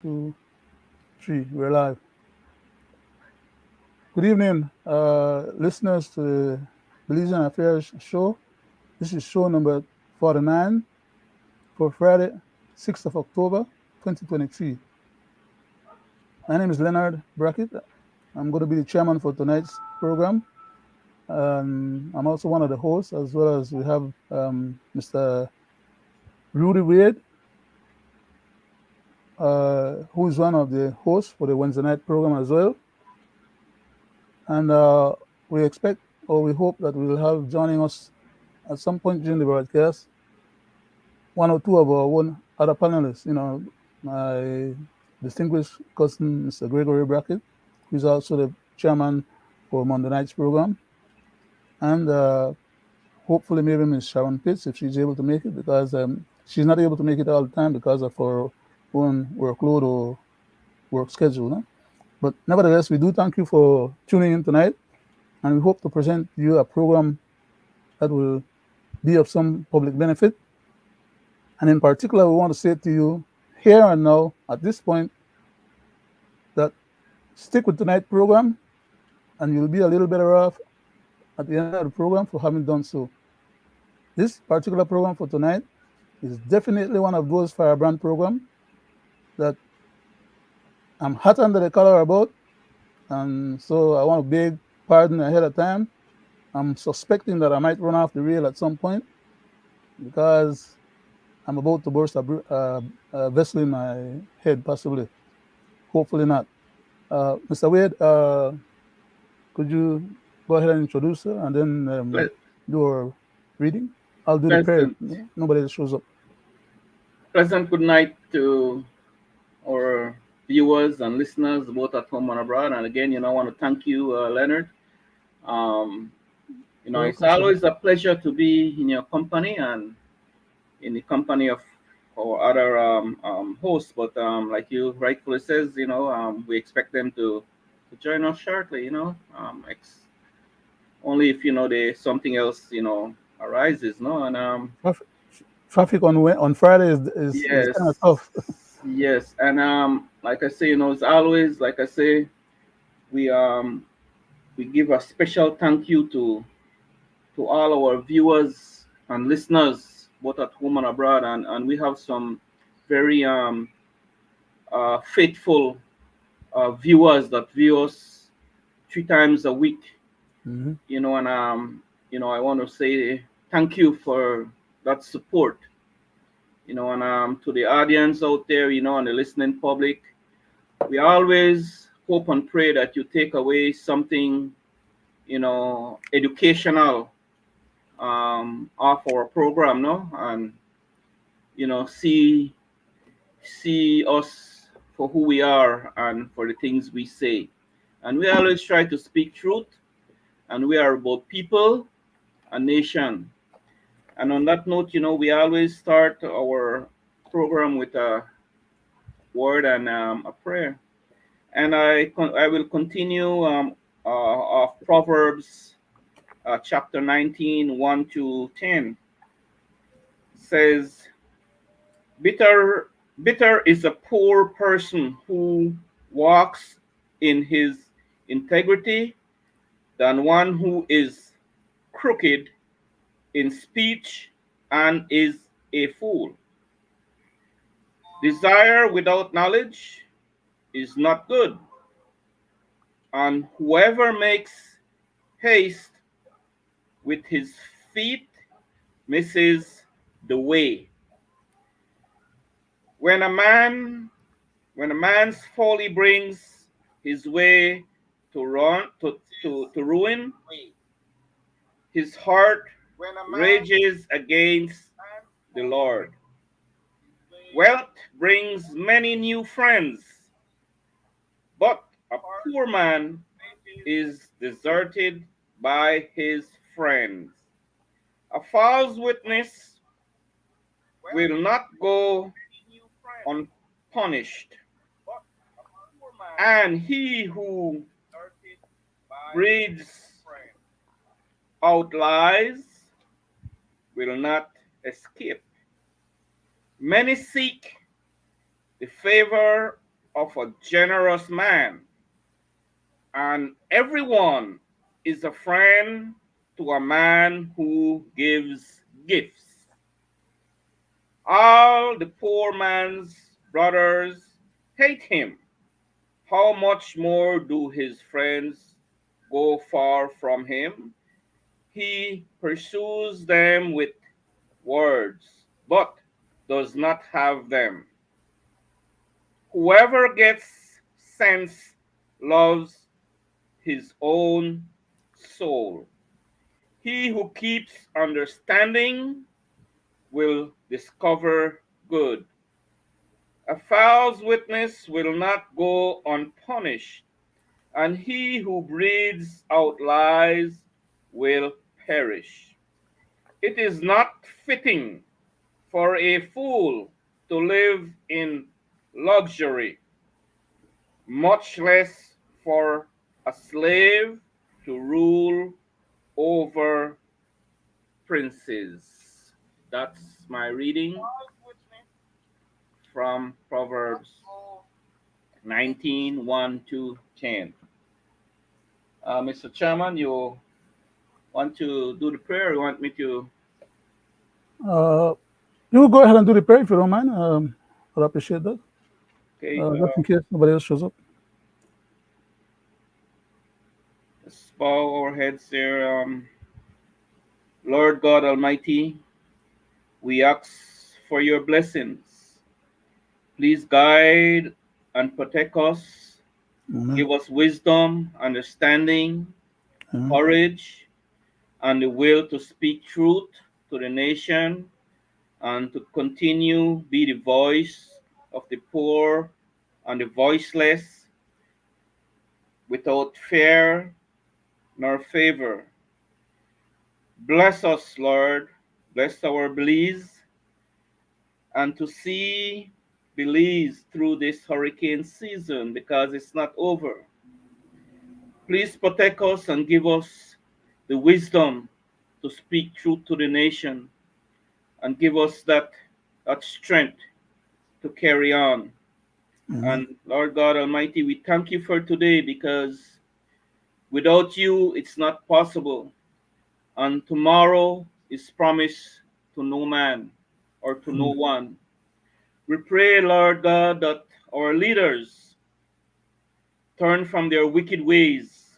Two, three. We're live. Good evening, listeners to the Belizean Affairs show. This is show number 49 for Friday, 6th of October, 2023. My name is Leonard Brackett. I'm going to be the chairman for tonight's program. I'm also one of the hosts, as well as we have Mr. Roody, who is one of the hosts for the Wednesday night program as well. And we expect or we hope that we will have joining us at some point during the broadcast one or two of our own other panelists. My distinguished cousin, Mr. Gregory Brackett, who is also the chairman for Monday night's program, and hopefully maybe Ms. Sharon Pitts if she's able to make it, because she's not able to make it all the time because of her own workload or work schedule. No? But nevertheless, we do thank you for tuning in tonight, and we hope to present you a program that will be of some public benefit. And in particular, we want to say to you here and now, at this point, that stick with tonight's program, and you'll be a little better off at the end of the program for having done so. This particular program for tonight is definitely one of those firebrand programs that I'm hot under the collar about, and so I want to beg pardon ahead of time. I'm suspecting that I might run off the rail at some point because I'm about to burst a vessel in my head, possibly. Hopefully not. Mr. Wade, could you go ahead and introduce her and then Ple- do our reading? I'll do the prayer. Pleasant, Nobody else shows up. pleasant good night to our viewers and listeners, both at home and abroad. And again, I want to thank you, Leonard. Um, You're it's welcome, sir. always a pleasure to be in your company and in the company of our other hosts. But like you rightfully says, we expect them to join us shortly. Only if there's something else arises. No, and Traffic, traffic on Friday is kind of yes, tough. yes, and like I say, it's always like I say, we we give a special thank you to all our viewers and listeners, both at home and abroad, and we have some very faithful viewers that view us 3 times a week. Hmm. And I want to say thank you for that support. And to the audience out there, and the listening public, we always hope and pray that you take away something, educational off our program, no, and see us for who we are and for the things we say, and we always try to speak truth, and we are about people and nation. And on that note, we always start our program with a word and a prayer. And I will continue of Proverbs chapter 19, 1 to 10. Says, bitter is a poor person who walks in his integrity than one who is crooked in speech and is a fool. Desire without knowledge is not good, and whoever makes haste with his feet misses the way. When a man when a man's folly brings his way to ruin, his heart rages against the Lord. Wealth brings many new friends, but a poor man is deserted by his friends. A false witness will not go unpunished, and he who breathes out lies will not escape. Many seek the favor of a generous man, and everyone is a friend to a man who gives gifts. All the poor man's brothers hate him. How much more do his friends go far from him? He pursues them with words, but does not have them. Whoever gets sense loves his own soul. He who keeps understanding will discover good. A false witness will not go unpunished, and he who breathes out lies will perish. It is not fitting for a fool to live in luxury, much less for a slave to rule over princes. That's my reading from Proverbs 19:1 to 10. Mr. Chairman, you want to do the prayer? Or you want me to? You go ahead and do the prayer if you don't mind. I'd appreciate that. Okay. Just in case nobody else shows up. Let's bow our heads here. Lord God Almighty, we ask for your blessings. Please guide and protect us. Amen. Give us wisdom, understanding, Amen. courage, and the will to speak truth to the nation and to continue be the voice of the poor and the voiceless without fear nor favor. Bless us, Lord. Bless our Belize, and to see Belize through this hurricane season, because it's not over. Please protect us and give us the wisdom to speak truth to the nation, and give us that strength to carry on. And Lord God Almighty, we thank you for today, because without you, it's not possible. And tomorrow is promised to no man or to no one. We pray, Lord God, that our leaders turn from their wicked ways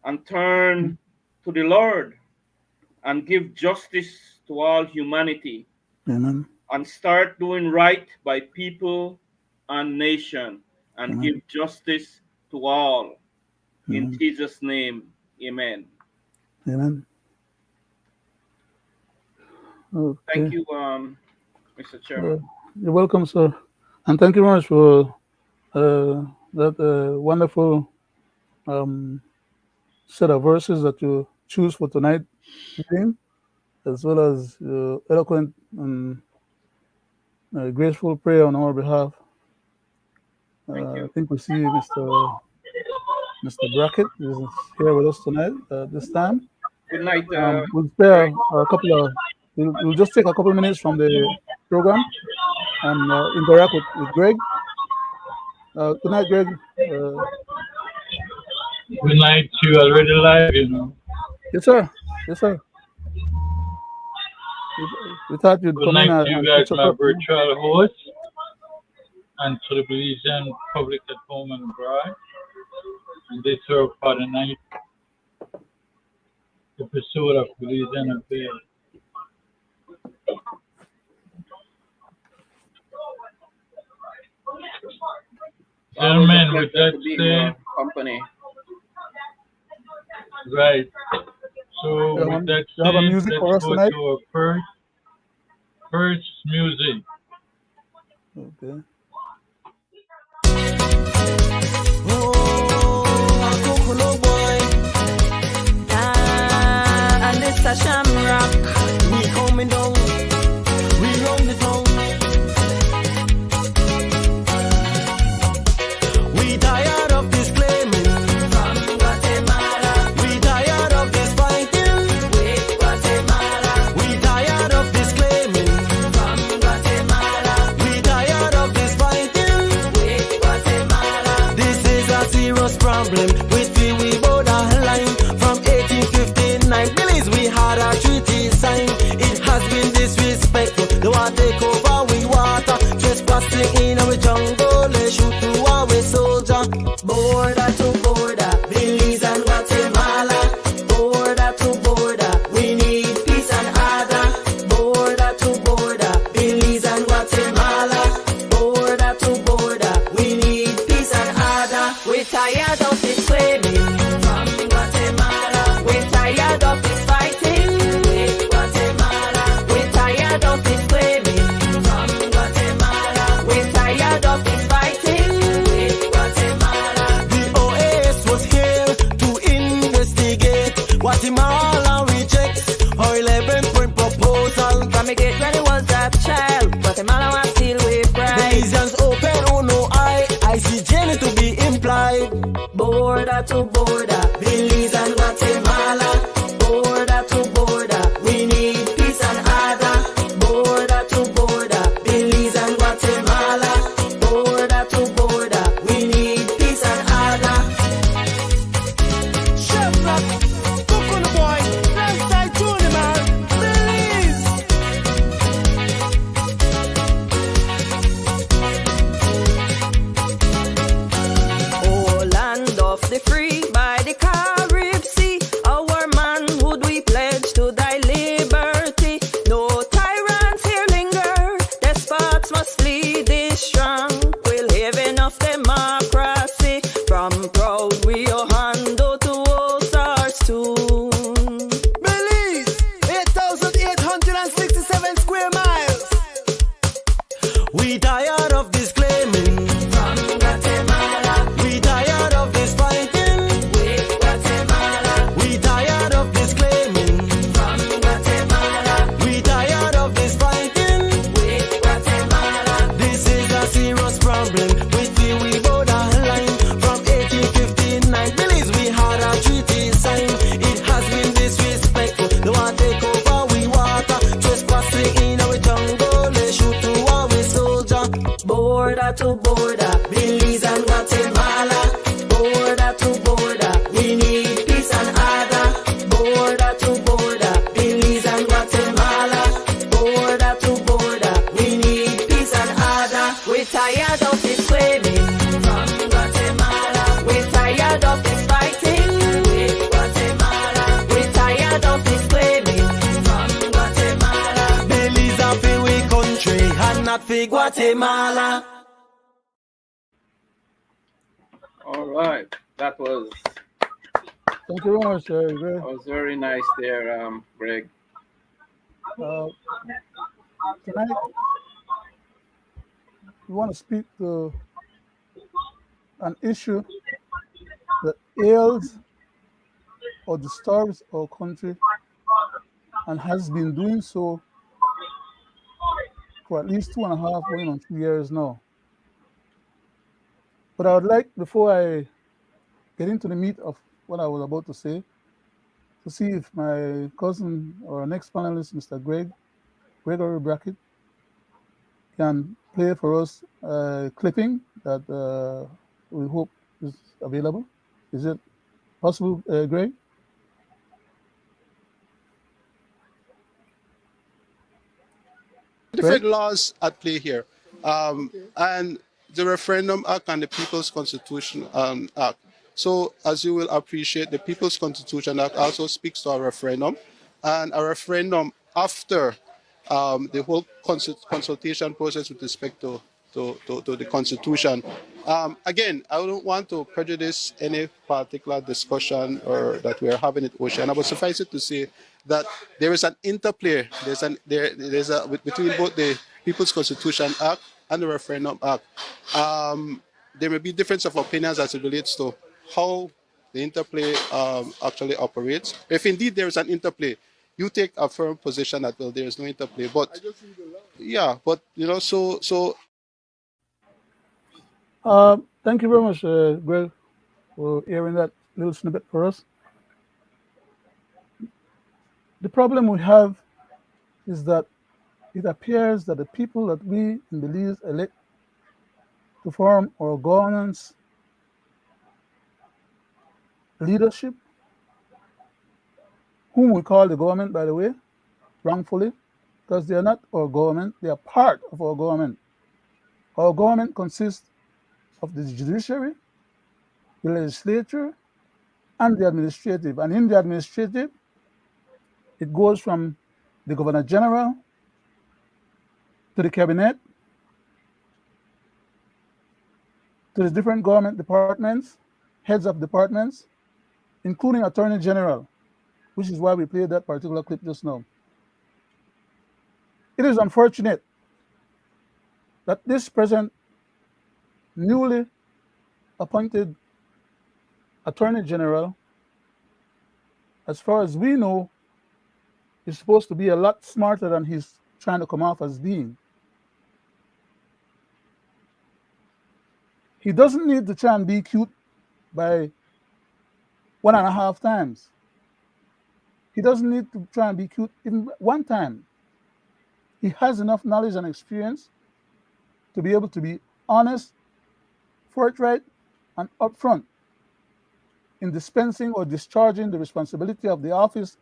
and turn to the Lord and give justice to all humanity. Amen. And start doing right by people and nation, and Amen. give justice to all. In Amen. Jesus' name, amen. Amen. Okay. Thank you, Mr. Chairman. You're welcome, sir. And thank you very much for that wonderful set of verses that you choose for tonight evening, as well as eloquent and graceful prayer on our behalf. Thank you. I think we see Mr. Brackett is here with us tonight this time. Good night. We'll spare a couple of. We'll just take a couple of minutes from the program and interact with Greg. Good night, Greg. Good night to you. Already live, you know. Yes, sir. Yes, sir. We thought you'd Good come in night to you and guys, catch my up. virtual host, and to the Belizean public at home and abroad. And they serve for the night episode of Belizean Affairs. Gentlemen, with that said, company. right. So with that you have a said, music for let's us go tonight? to our first music. Okay. And this a shamrock, we coming down, we run the town. We tired of this claiming from Guatemala. We tired of this fighting with Guatemala. We tired of this claiming from Guatemala. We tired of this problem with we borderline. From 1859, Belize we had a treaty signed. It has been disrespectful. They want take over we water, trespassing in our jungle. They shoot through our soldier. Border to border, Belize and Guatemala. Border to border, we need peace and order. Border to border, Belize and Guatemala. Border to border, we need peace and order. We're tired of this claiming from Guatemala. We're tired of this fighting with Guatemala. We're tired of this claiming from Guatemala. We're tired of this fighting with Guatemala. The OAS was here to investigate. Guatemala rejects our 11-point proposal. From a gate when it was a child, Guatemala was still with pride. Belizeans open, oh no, I see Jenny to be implied. Border to border, Belize and Guatemala. Border to border, we need peace and order. Border to border, Belize and Guatemala. Border to border, we need peace and order. Chevrolet, cook on the boy, left side to the man, Belize. Oh, land of the free by the Carib Sea, our manhood we pledge to thy liberty. No tyrants here linger, despots must flee this tranquil haven of democracy. From proud Rio Hondo to Ozarks tune. Belize, 8,867 square miles. We tired of this claiming from Guatemala. We tired of this fighting with Guatemala. We tired of this claiming from Guatemala. We tired of this fighting with Guatemala. This is a serious problem with we borderline. From 1859, Belize we had a treaty signed. It has been disrespectful. They want take over we water, trespassing in our jungle. They shoot through our soldier. Border to border, Belize and Guatemala. Border to border, we need peace and order. Border to border, Belize and Guatemala. Border to border, we need peace and order. We're tired of this claiming from Guatemala. We're tired of this fighting with Guatemala. We're tired of this claiming from Guatemala. Belize a free we country and not for Guatemala. All right, that was Thank you very much, Greg. very nice there, Greg. Tonight, we want to speak to an issue that ails or disturbs our country and has been doing so for at least 2.5, going on 2 years now. But I would like, before I get into the meat of what I was about to say, to see if my cousin or our next panelist, Mr. Gregory Brackett, can play for us a clipping that we hope is available. Is it possible, Greg? Different laws at play here. And the Referendum Act and the People's Constitution Act. So, as you will appreciate, the People's Constitution Act also speaks to a referendum, and a referendum after the whole consultation process with respect to the Constitution. Again, I don't want to prejudice any particular discussion or that we are having at Oceana, but suffice it to say that there is an interplay. There's a between both the People's Constitution Act and the Referendum Act. There may be difference of opinions as it relates to how the interplay actually operates. If indeed there is an interplay, you take a firm position that, well, there is no interplay. But yeah, but you know, so. Thank you very much, Greg, for hearing that little snippet for us. The problem we have is that it appears that the people that we in Belize elect to form our governance leadership, whom we call the government, by the way, wrongfully, because they are not our government, they are part of our government. Our government consists of the judiciary, the legislature, and the administrative. And in the administrative, it goes from the Governor General to the cabinet, to the different government departments, heads of departments, including Attorney General, which is why we played that particular clip just now. It is unfortunate that this present newly appointed Attorney General, as far as we know, is supposed to be a lot smarter than he's trying to come off as being. He doesn't need to try and be cute by 1.5 times. He doesn't need to try and be cute even one time. He has enough knowledge and experience to be able to be honest, forthright, and upfront in dispensing or discharging the responsibility of the office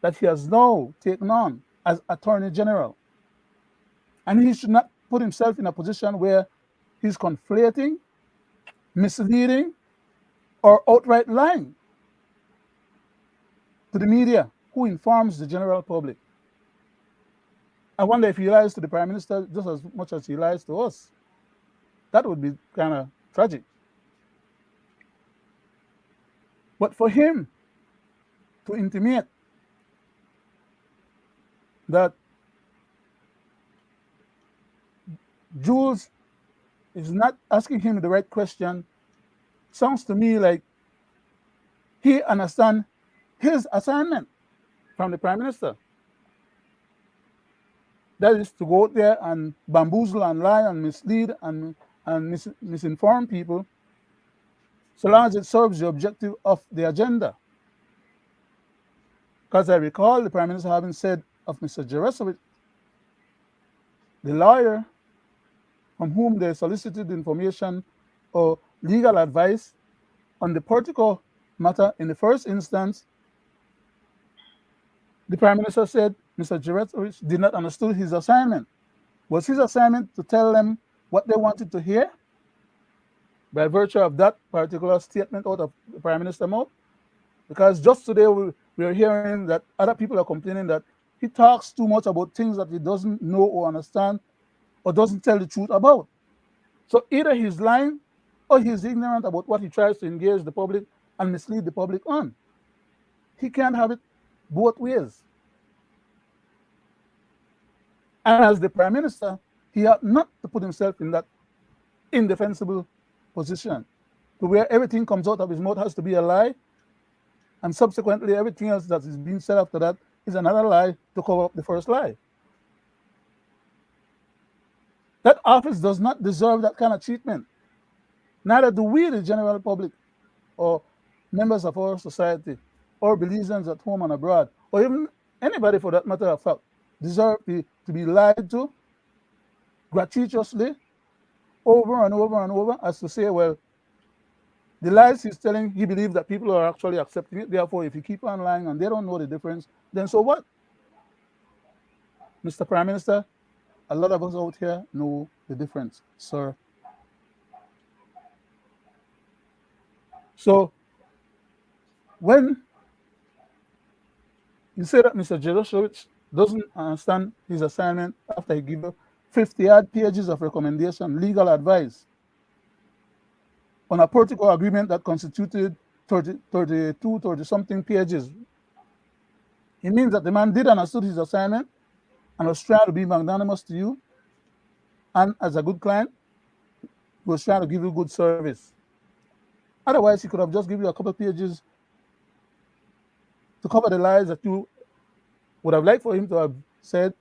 that he has now taken on as Attorney General. And he should not put himself in a position where he's conflating, misleading, or outright lying to the media, who informs the general public. I wonder if he lies to the Prime Minister just as much as he lies to us. That would be kind of tragic. But for him to intimate that Jules is not asking him the right question sounds to me like he understands his assignment from the Prime Minister. That is to go out there and bamboozle and lie and mislead and misinform people, so long as it serves the objective of the agenda. Because I recall the Prime Minister having said of Mr. Jeresowicz, the lawyer from whom they solicited information or legal advice on the particular matter in the first instance, the Prime Minister said Mr. Jeresowicz did not understand his assignment. Was his assignment to tell them what they wanted to hear by virtue of that particular statement out of the Prime Minister's mouth? Because just today we are hearing that other people are complaining that he talks too much about things that he doesn't know or understand or doesn't tell the truth about. So either he's lying or he's ignorant about what he tries to engage the public and mislead the public on. He can't have it both ways. And as the Prime Minister, he ought not to put himself in that indefensible position to where everything comes out of his mouth has to be a lie, and subsequently everything else that is being said after that is another lie to cover up the first lie. That office does not deserve that kind of treatment. Neither do we, the general public, or members of our society, or Belizeans at home and abroad, or even anybody for that matter of fact, deserve to be lied to gratuitously over and over and over, as to say, well, the lies he's telling, he believes that people are actually accepting it. Therefore, if you keep on lying and they don't know the difference, then so what? Mr. Prime Minister, a lot of us out here know the difference, sir. So when you say that Mr. Jeresowicz doesn't understand his assignment after he gave 50-odd pages of recommendation, legal advice, on a protocol agreement that constituted 30-something pages, it means that the man did understand his assignment and was trying to be magnanimous to you, and as a good client, he was trying to give you good service. Otherwise, he could have just given you a couple of pages to cover the lies that you would have liked for him to have said,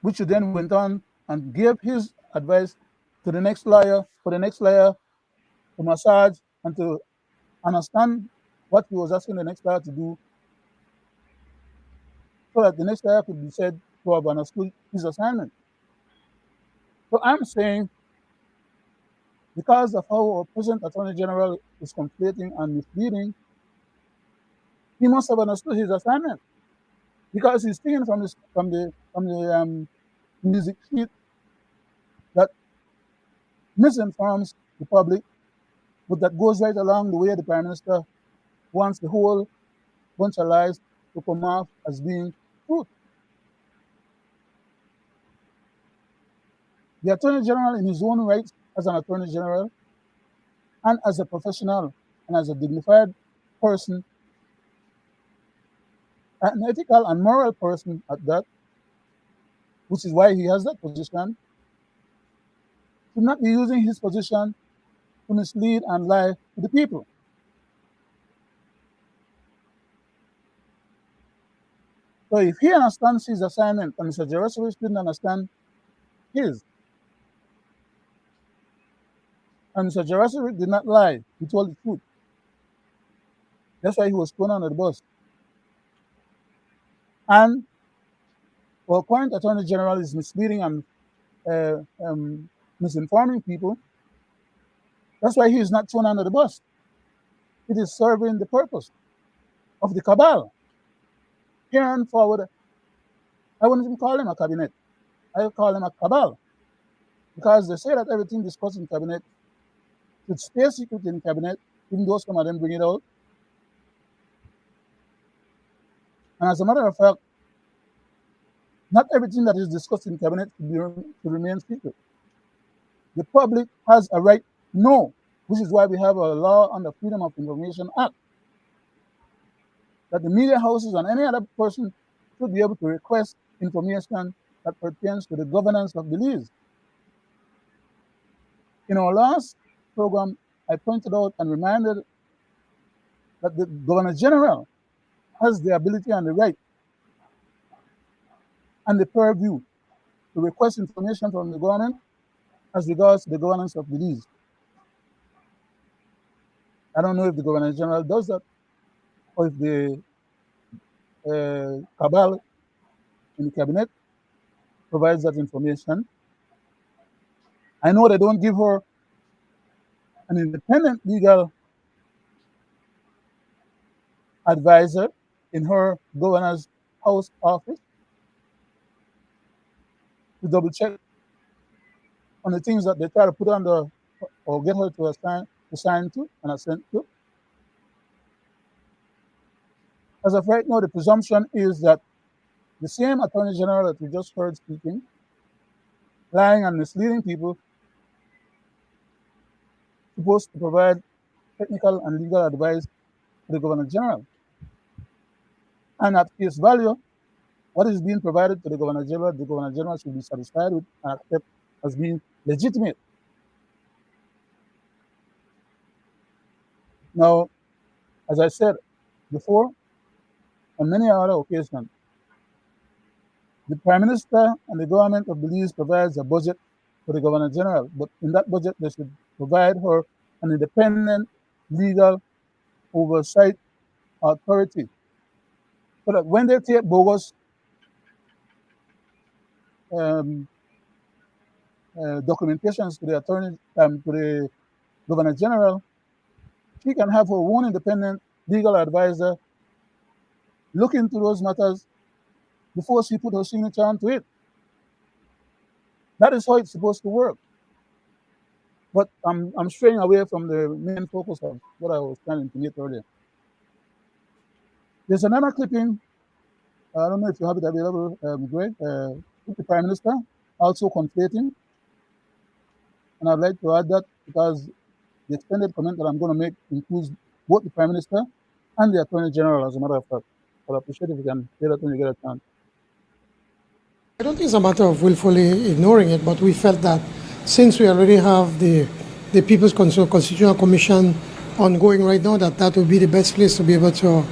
which you then went on and gave his advice to the next lawyer, for the next lawyer to massage and to understand what he was asking the next lawyer to do, so that the next lawyer could be said to have understood his assignment. So I'm saying, because of how our present Attorney General is conflating and misleading, he must have understood his assignment because he's singing from the music sheet that misinforms the public, but that goes right along the way the Prime Minister wants the whole bunch of lies to come off as being truth. The Attorney General, in his own rights as an Attorney General and as a professional and as a dignified person, an ethical and moral person at that, which is why he has that position, should not be using his position to mislead and lie to the people. So if he understands his assignment and Mr. Jerosovic didn't understand his, and Mr. Jerosovic did not lie, he told the truth. That's why he was thrown under the bus. And our current Attorney General is misleading and misinforming people. That's why he is not thrown under the bus. It is serving the purpose of the cabal. Here and forward, I wouldn't even call him a cabinet. I would call him a cabal. Because they say that everything discussed in cabinet should stay secret in cabinet, even though some of them bring it out. And as a matter of fact, not everything that is discussed in cabinet should remain secret. The public has a right to know, which is why we have a law on the Freedom of Information Act, that the media houses and any other person should be able to request information that pertains to the governance of Belize. In our last program, I pointed out and reminded that the Governor General has the ability and the right and the purview to request information from the government as regards the governance of Belize. I don't know if the Governor General does that or if the cabal in the cabinet provides that information. I know they don't give her an independent legal advisor in her governor's house office to double check on the things that they try to put on the or get her to assign to and assent to. As of right now, the presumption is that the same Attorney General that we just heard speaking, lying and misleading people, supposed to provide technical and legal advice to the Governor General. And at face value, what is being provided to the Governor General should be satisfied with and accept as being legitimate. Now, as I said before, on many other occasions, the Prime Minister and the government of Belize provides a budget for the Governor General, but in that budget they should provide her an independent legal oversight authority, so that when they take bogus documentations to the Governor General, she can have her own independent legal advisor look into those matters before she put her signature onto it. That is how it's supposed to work. But I'm straying away from the main focus of what I was trying to make earlier. There's another clipping. I don't know if you have it available, Greg, with the Prime Minister also conflating. And I'd like to add that because the extended comment that I'm going to make includes both the Prime Minister and the Attorney General, as a matter of fact. I'd appreciate if you can say that when you get a chance. I don't think it's a matter of willfully ignoring it, but we felt that since we already have the People's Constitutional Commission ongoing right now, that would be the best place to be able to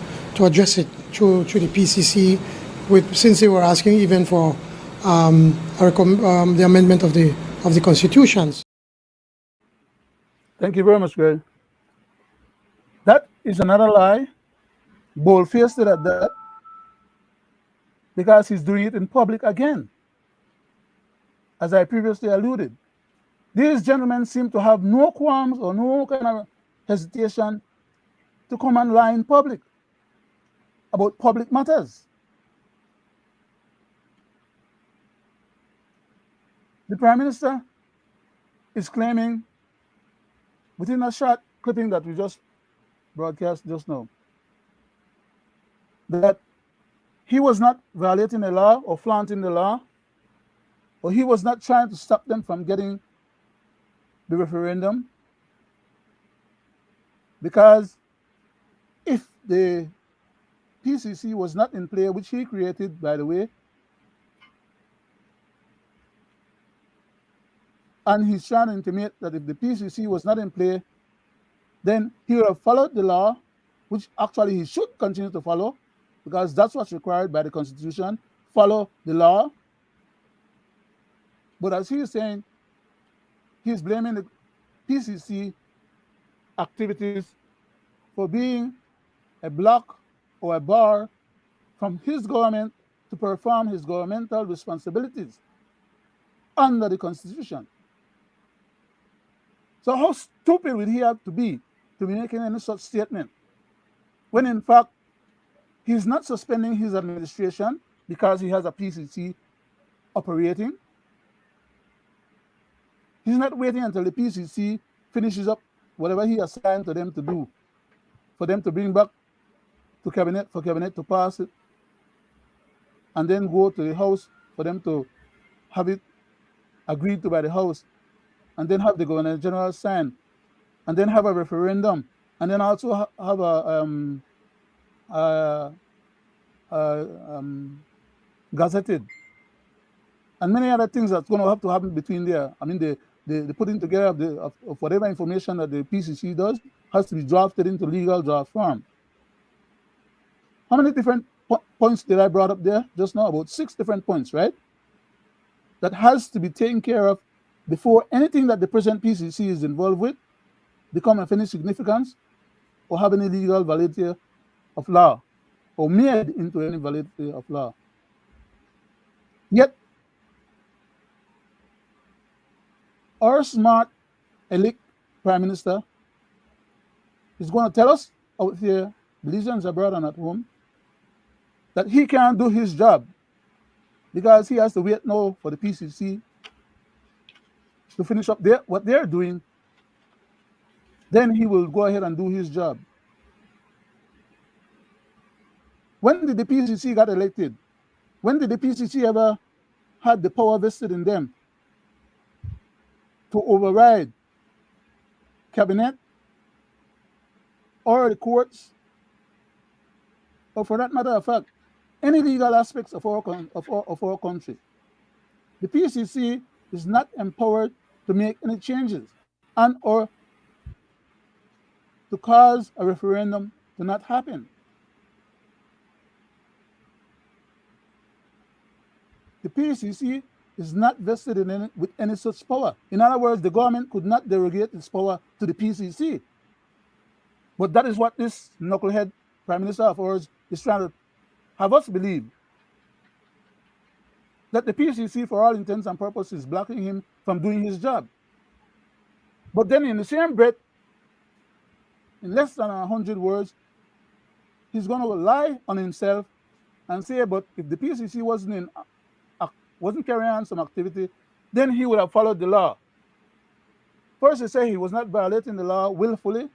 address it through the PCC, since they were asking even for the amendment of the constitutions. Thank you very much, Greg. That is another lie, bold-faced at that, because he's doing it in public again. As I previously alluded, these gentlemen seem to have no qualms or no kind of hesitation to come and lie in public. about public matters. The Prime Minister is claiming, within a short clipping that we just broadcast just now, that he was not violating the law or flaunting the law, or he was not trying to stop them from getting the referendum, because if the PCC was not in play, which he created, by the way, and he's trying to intimate that if the PCC was not in play, then he would have followed the law, which actually he should continue to follow, because that's what's required by the Constitution, follow the law. But as he is saying, he's blaming the PCC activities for being a block or a bar from his government to perform his governmental responsibilities under the Constitution. So how stupid would he have to be making any such statement, when in fact he's not suspending his administration because he has a PCC operating? He's not waiting until the PCC finishes up whatever he assigned to them to do, for them to bring back to cabinet, for cabinet to pass it, and then go to the House for them to have it agreed to by the House, and then have the Governor General sign, and then have a referendum, and then also have a gazetted, and many other things that's going to have to happen between there. I mean, the putting together of whatever information that the PCC does has to be drafted into legal draft form. How many different points did I brought up there just now? About 6 different points, right? That has to be taken care of before anything that the present PCC is involved with become of any significance or have any legal validity of law, or made into any validity of law. Yet, our smart, elite Prime Minister is going to tell us out here, Belizeans abroad and at home, that he can't do his job because he has to wait now for the PCC to finish up what they're doing. Then he will go ahead and do his job. When did the PCC got elected? When did the PCC ever had the power vested in them to override cabinet or the courts, or for that matter of fact, any legal aspects of our country? The PCC is not empowered to make any changes and or to cause a referendum to not happen. The PCC is not vested with any such power. In other words, the government could not derogate its power to the PCC. But that is what this knucklehead Prime Minister of ours is trying to have us believe, that the PCC, for all intents and purposes, is blocking him from doing his job. But then in the same breath, in less than 100 words, he's going to lie on himself and say, but if the PCC wasn't carrying on some activity, then he would have followed the law. First, he said he was not violating the law willfully.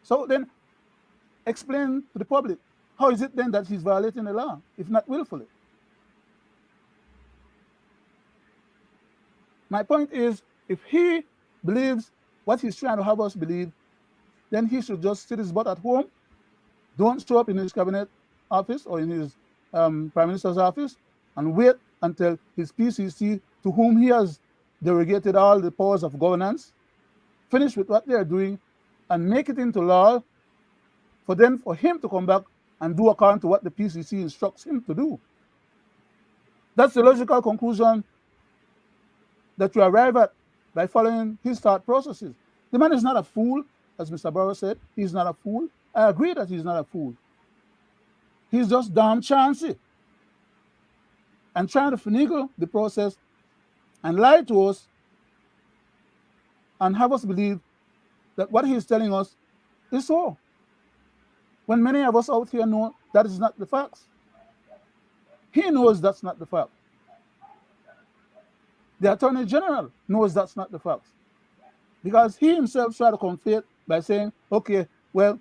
So then, explain to the public, how is it then that he's violating the law, if not willfully? My point is, if he believes what he's trying to have us believe, then he should just sit his butt at home, don't show up in his cabinet office or in his Prime Minister's office, and wait until his PCC, to whom he has derogated all the powers of governance, finish with what they're doing and make it into law, for him to come back and do according to what the PCC instructs him to do. That's the logical conclusion that you arrive at by following his thought processes. The man is not a fool, as Mr. Barrow said. He's not a fool. I agree that he's not a fool. He's just damn chancy and trying to finagle the process and lie to us and have us believe that what he's telling us is so. when many of us out here know that is not the facts. He knows that's not the fact. The Attorney General knows that's not the facts. Because he himself tried to conflate by saying, okay, well,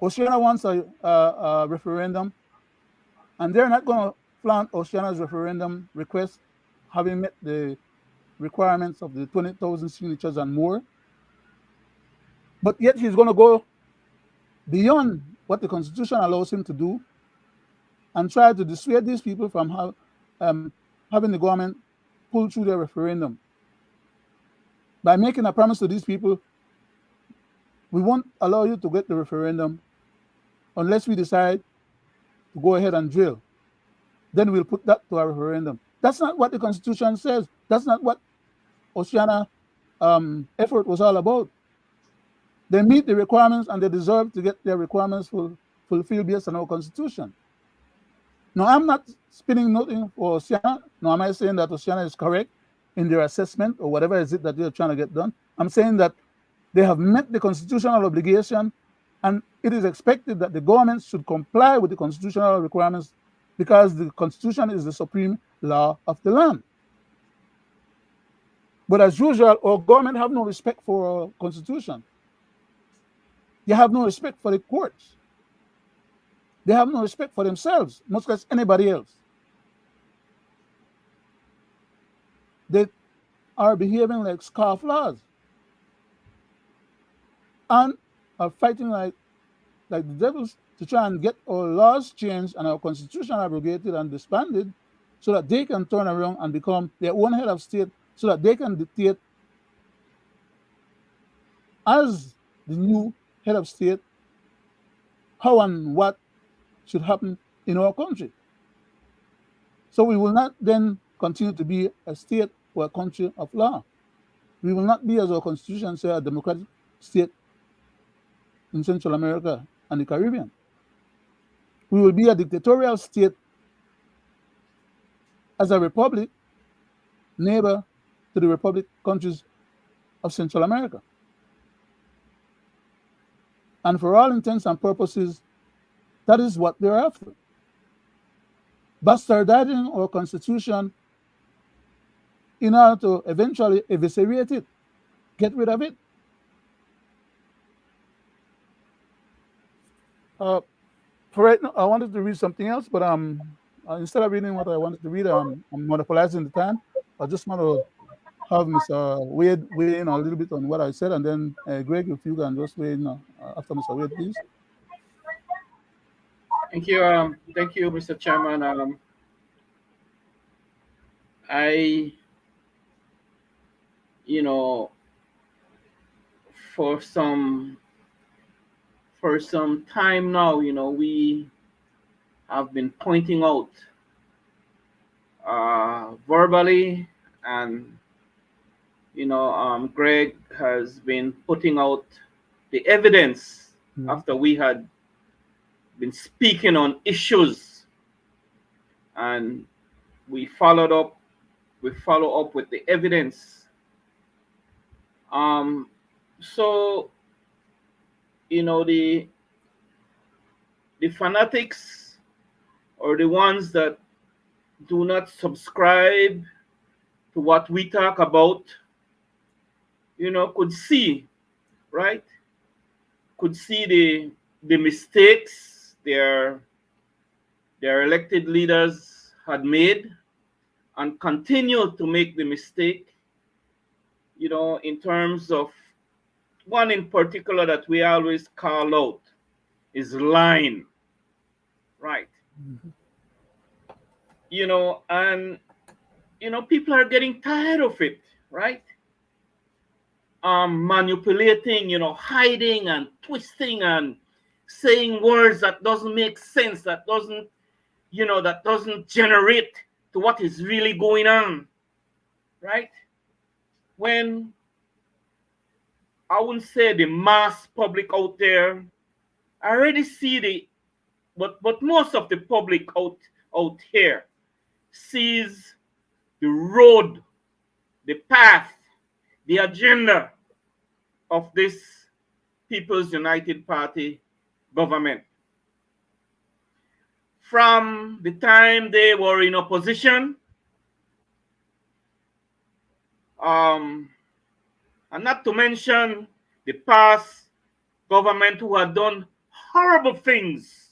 Oceana wants a referendum, and they're not going to flaunt Oceana's referendum request having met the requirements of the 20,000 signatures and more. But yet he's going to go beyond what the Constitution allows him to do and try to dissuade these people from having the government pull through their referendum. By making a promise to these people, we won't allow you to get the referendum unless we decide to go ahead and drill. Then we'll put that to our referendum. That's not what the Constitution says. That's not what Oceana effort was all about. They meet the requirements and they deserve to get their requirements fulfilled based on our Constitution. Now, I'm not spinning nothing for Oceana. No, am I saying that Oceana is correct in their assessment or whatever is it that they're trying to get done? I'm saying that they have met the constitutional obligation, and it is expected that the government should comply with the constitutional requirements because the Constitution is the supreme law of the land. But as usual, our government have no respect for our Constitution. They have no respect for the courts. They have no respect for themselves, much less anybody else. They are behaving like scofflaws and are fighting like the devils to try and get our laws changed and our Constitution abrogated and disbanded so that they can turn around and become their own head of state, so that they can dictate as the new head of state how and what should happen in our country. So we will not then continue to be a state or a country of law. We will not be, as our Constitution says, a democratic state in Central America and the Caribbean. We will be a dictatorial state as a republic, neighbor to the republic countries of Central America. And for all intents and purposes, that is what they're after. Bastardizing our Constitution in order to eventually eviscerate it, get rid of it. For right now, I wanted to read something else, but instead of reading what I wanted to read, I'm monopolizing the time. I just want to have Mr. Wade weigh in a little bit on what I said, and then Greg, if you can just weigh in after Mr. Wade, please. Thank you, Mr. Chairman. I, for some time now, we have been pointing out verbally, and Greg has been putting out the evidence after we had been speaking on issues, and we follow up with the evidence. So the fanatics, or the ones that do not subscribe to what we talk about, could see, right? Could see the mistakes their elected leaders had made, and continue to make the mistake, in terms of one in particular that we always call out is lying, right? And people are getting tired of it, right? Manipulating, hiding and twisting and saying words that doesn't make sense, that doesn't generate to what is really going on, right? When I wouldn't say the mass public out there, I already see but most of the public out here sees the road, the path, the agenda of this People's United Party government. From the time they were in opposition, and not to mention the past government who had done horrible things.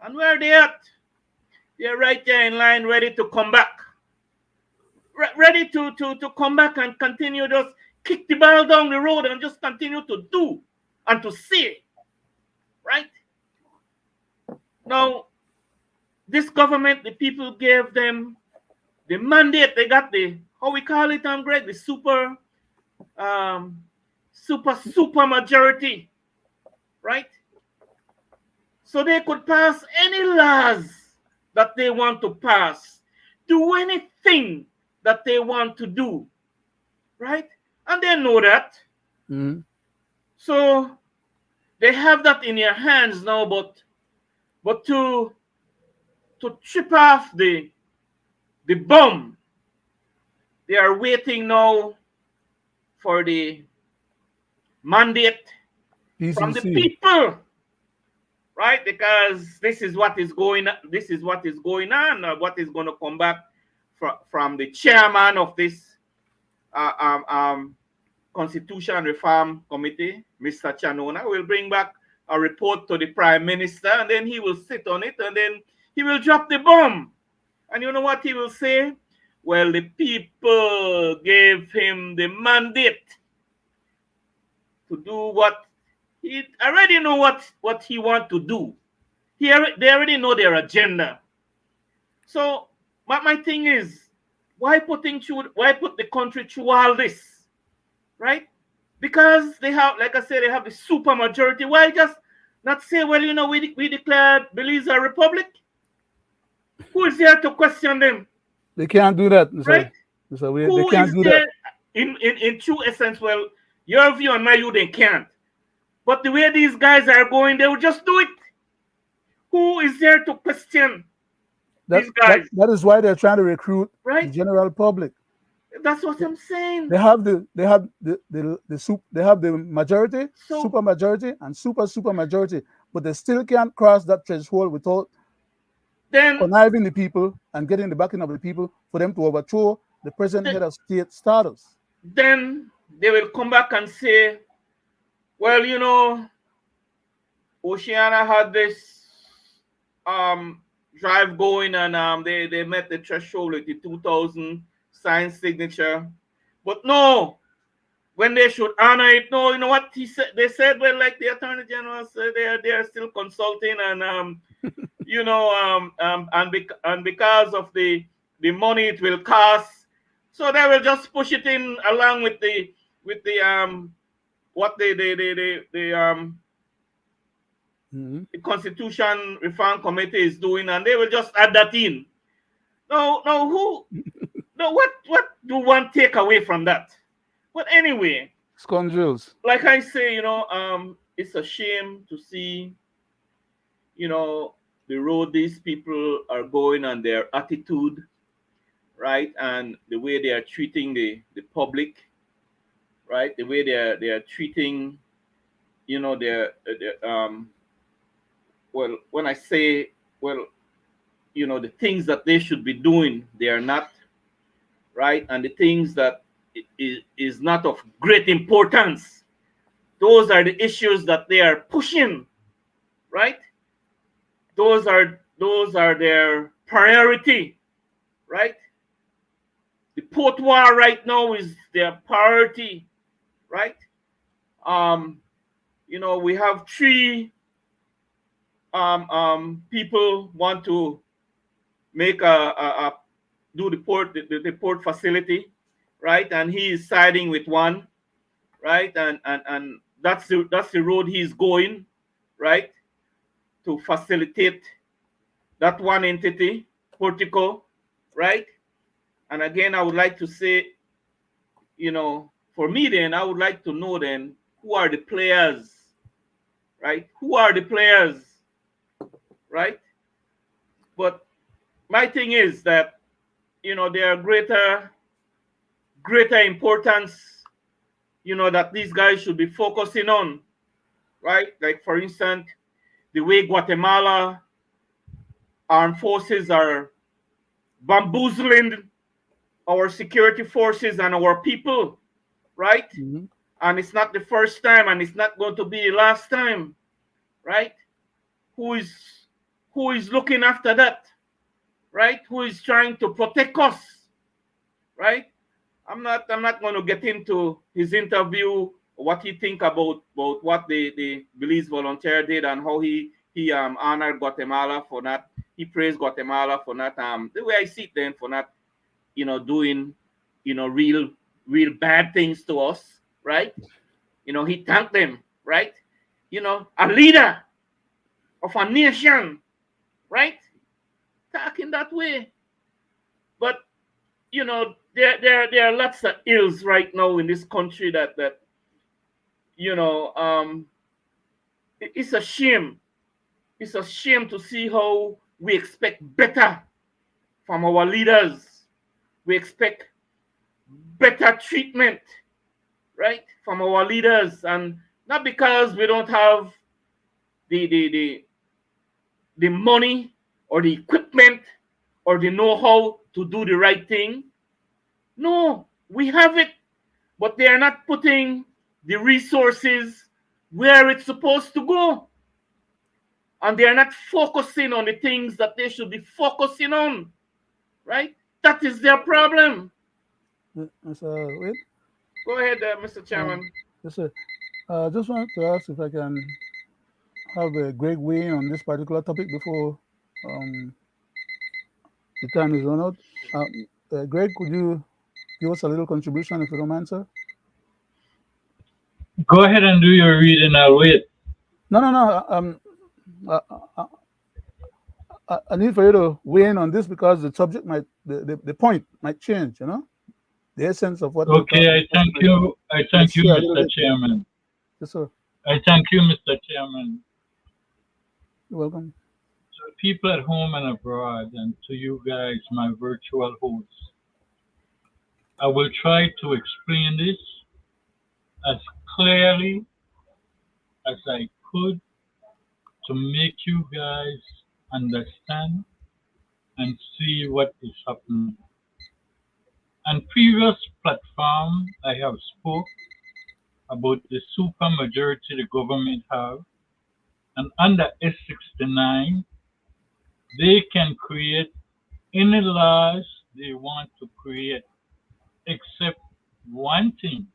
And where they at? They're right there in line, ready to come back. Ready to come back and continue just kick the ball down the road and just continue to do and to say, right? Now, this government, the people gave them the mandate. They got the, how we call it, Greg, the super majority, right? So they could pass any laws that they want to pass, do anything that they want to do, right? And they know that. Mm-hmm. So they have that in their hands now, but to chip off the bomb, they are waiting now for the mandate from the PCC. people, right? Because this is what is going on. What is going to come back from the chairman of this Constitution Reform Committee, Mr. Chanona, will bring back a report to the Prime Minister, and then he will sit on it, and then he will drop the bomb. And you know what he will say? Well, the people gave him the mandate to do what he already know what he want to do. They already know their agenda. So my thing is, why put the country through all this, right? Because they have, like I said, they have the super majority. Why just not say, well, you know, we declared Belizean a republic? Who is there to question them? They can't do that, right? They Who can't is do there that. in true essence? Well, your view and my view, they can't. But the way these guys are going, they will just do it. Who is there to question these guys? That is why they're trying to recruit right? the general public. That's what I'm saying. They have the majority, super majority, and super majority, but they still can't cross that threshold without conniving the people and getting the backing of the people for them to overthrow the present head of state status. Then they will come back and say, well, you know, Oceana had this drive going, and they met the threshold with the 2,000 signed signature. But no, when they should honor it, no, you know what he said? They said, well, like the Attorney General said, they are still consulting, and you know, and because of the money it will cost, so they will just push it in along with the what the Constitution Reform Committee is doing, and they will just add that in. No, what do one take away from that? But anyway, scoundrels. Like I say, you know, it's a shame to see, you know, the road these people are going and their attitude, right, and the way they are treating the public, right, the way they are treating, you know, their well, when I say, well, you know, the things that they should be doing, they are not, right, and the things that is not of great importance, those are the issues that they are pushing, right? Those are their priority, right? The port war right now is their priority, right? You know, we have three people want to make do the port facility, right? And he is siding with one, right? And that's the road he's going, right? To facilitate that one entity, Portico, right? And again, I would like to say, you know, for me then, I would like to know then, who are the players, right? Who are the players, right? But my thing is that, you know, there are greater importance, you know, that these guys should be focusing on, right? Like, for instance, the way Guatemala armed forces are bamboozling our security forces and our people, right? Mm-hmm. And it's not the first time, and it's not going to be the last time, right? Who is who is looking after that, right? Who is trying to protect us, right? I'm not going to get into his interview, what he think about what the Belize volunteer did and how he honored Guatemala for not, he praised Guatemala for not, the way I see it, then, for not, doing, real bad things to us, right? He thanked them, right? A leader of a nation, right? Talking that way. But there are lots of ills right now in this country that you know um it's a shame. It's a shame to see how we expect better from our leaders. We expect better treatment, right, from our leaders, and not because we don't have the the the, the money or the equipment or the know-how to do the right thing. No, we have it, but they are not putting the resources where it's supposed to go. And they are not focusing on the things that they should be focusing on, right? That is their problem. Wait. Go ahead, Mr. Um, Chairman. yes, sir. Just wanted to ask if I can have Greg weigh in on this particular topic before um, the time is run out. Greg, could you give us a little contribution if you don't mind, sir? Go ahead and do your reading. I'll wait. No, no, no. I, I, I need for you to weigh in on this because the subject might, the point might change. The essence of what we're Okay, talking I about thank you. I might thank you, stray a little Mr. bit. Chairman. Yes, sir. I thank you, Mr. Chairman. You're welcome. To people at home and abroad, and to you guys, my virtual hosts, I will try to explain this as clearly as I could to make you guys understand and see what is happening. On previous platform, I have spoke about the super majority the government have, and under S69, they can create any laws they want to create, except one thing: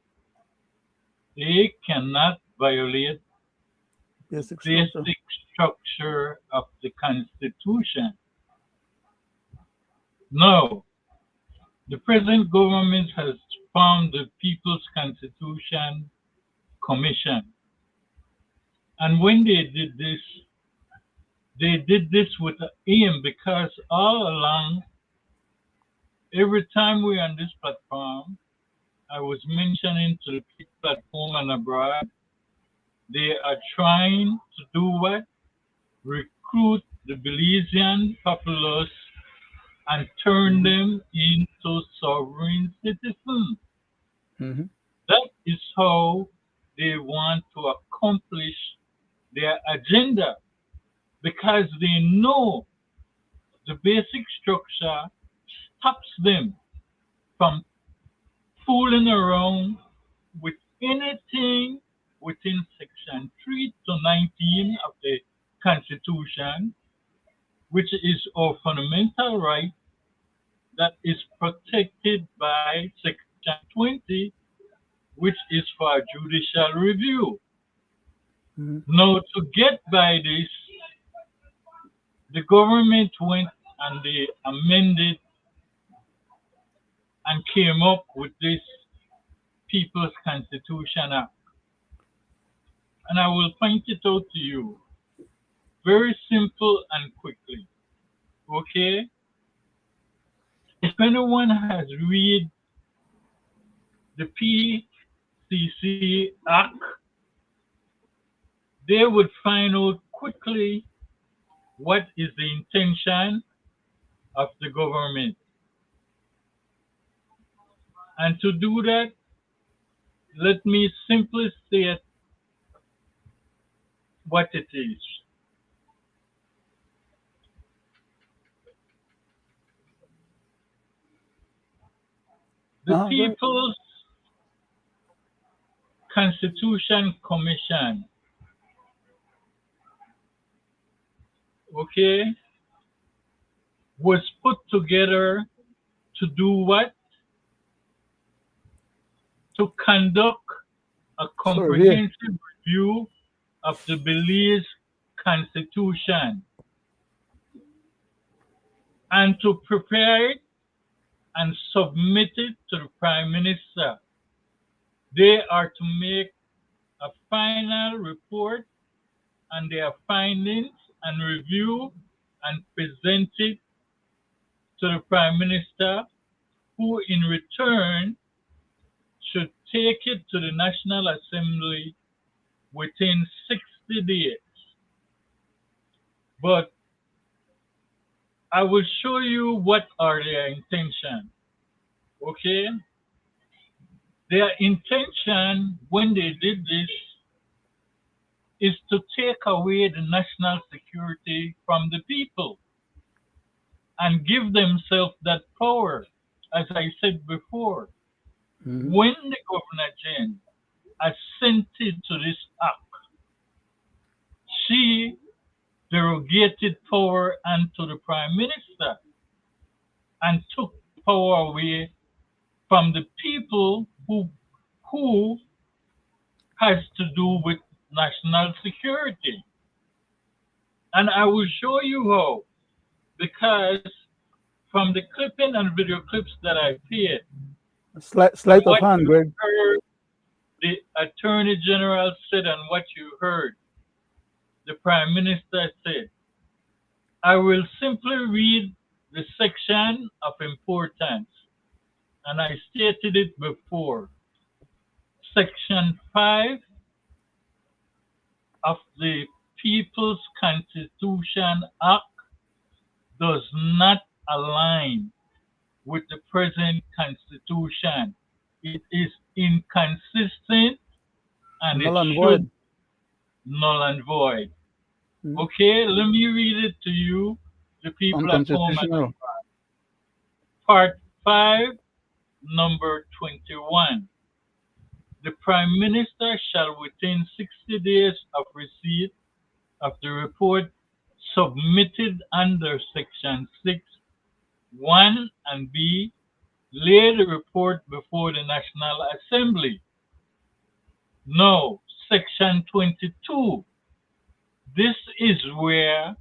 they cannot violate the Basic structure. basic structure of the Constitution. No, the present government has formed the People's Constitution Commission. And when they did this with an aim because all along, every time we're on this platform, I was mentioning to the people at home and abroad, they are trying to do what? Recruit the Belizean populace and turn Mm-hmm. them into sovereign citizens. Mm-hmm. That is how they want to accomplish their agenda because they know the basic structure stops them from fooling around with anything within section 3 to 19 of the Constitution, which is our fundamental right that is protected by section 20, which is for judicial review. Mm-hmm. Now, to get by this, the government went and they amended and came up with this People's Constitution Act. And I will point it out to you. Very simple and quickly. Okay? If anyone has read the PCC Act, they would find out quickly what is the intention of the government. And to do that, let me simply state what it is. The Go ahead. People's Constitution Commission, okay, was put together to do what? To conduct a Sorry, yeah. comprehensive review of the Belize Constitution and to prepare it and submit it to the Prime Minister. They are to make a final report on their findings and review and present it to the Prime Minister, who in return should take it to the National Assembly within 60 days. But I will show you what are their intentions. Okay? Their intention when they did this is to take away the national security from the people and give themselves that power. As I said before, when the Governor Jane assented to this act, she derogated power unto the Prime Minister and took power away from the people who has to do with national security. And I will show you how, because from the clipping and video clips that I played, Sleight of what hand, you Greg. heard the Attorney General said and what you heard the Prime Minister said, I will simply read the section of importance, and I stated it before. Section 5 of the People's Constitution Act does not align with the present Constitution. It is inconsistent and Null it and should void. null and void. Okay, let me read it to you, the people at home. Unconstitutional. Part 5, number 21. The Prime Minister shall within 60 days of receipt of the report submitted under Section 6, 1 and B, lay the report before the National Assembly. No, Section 22. This is where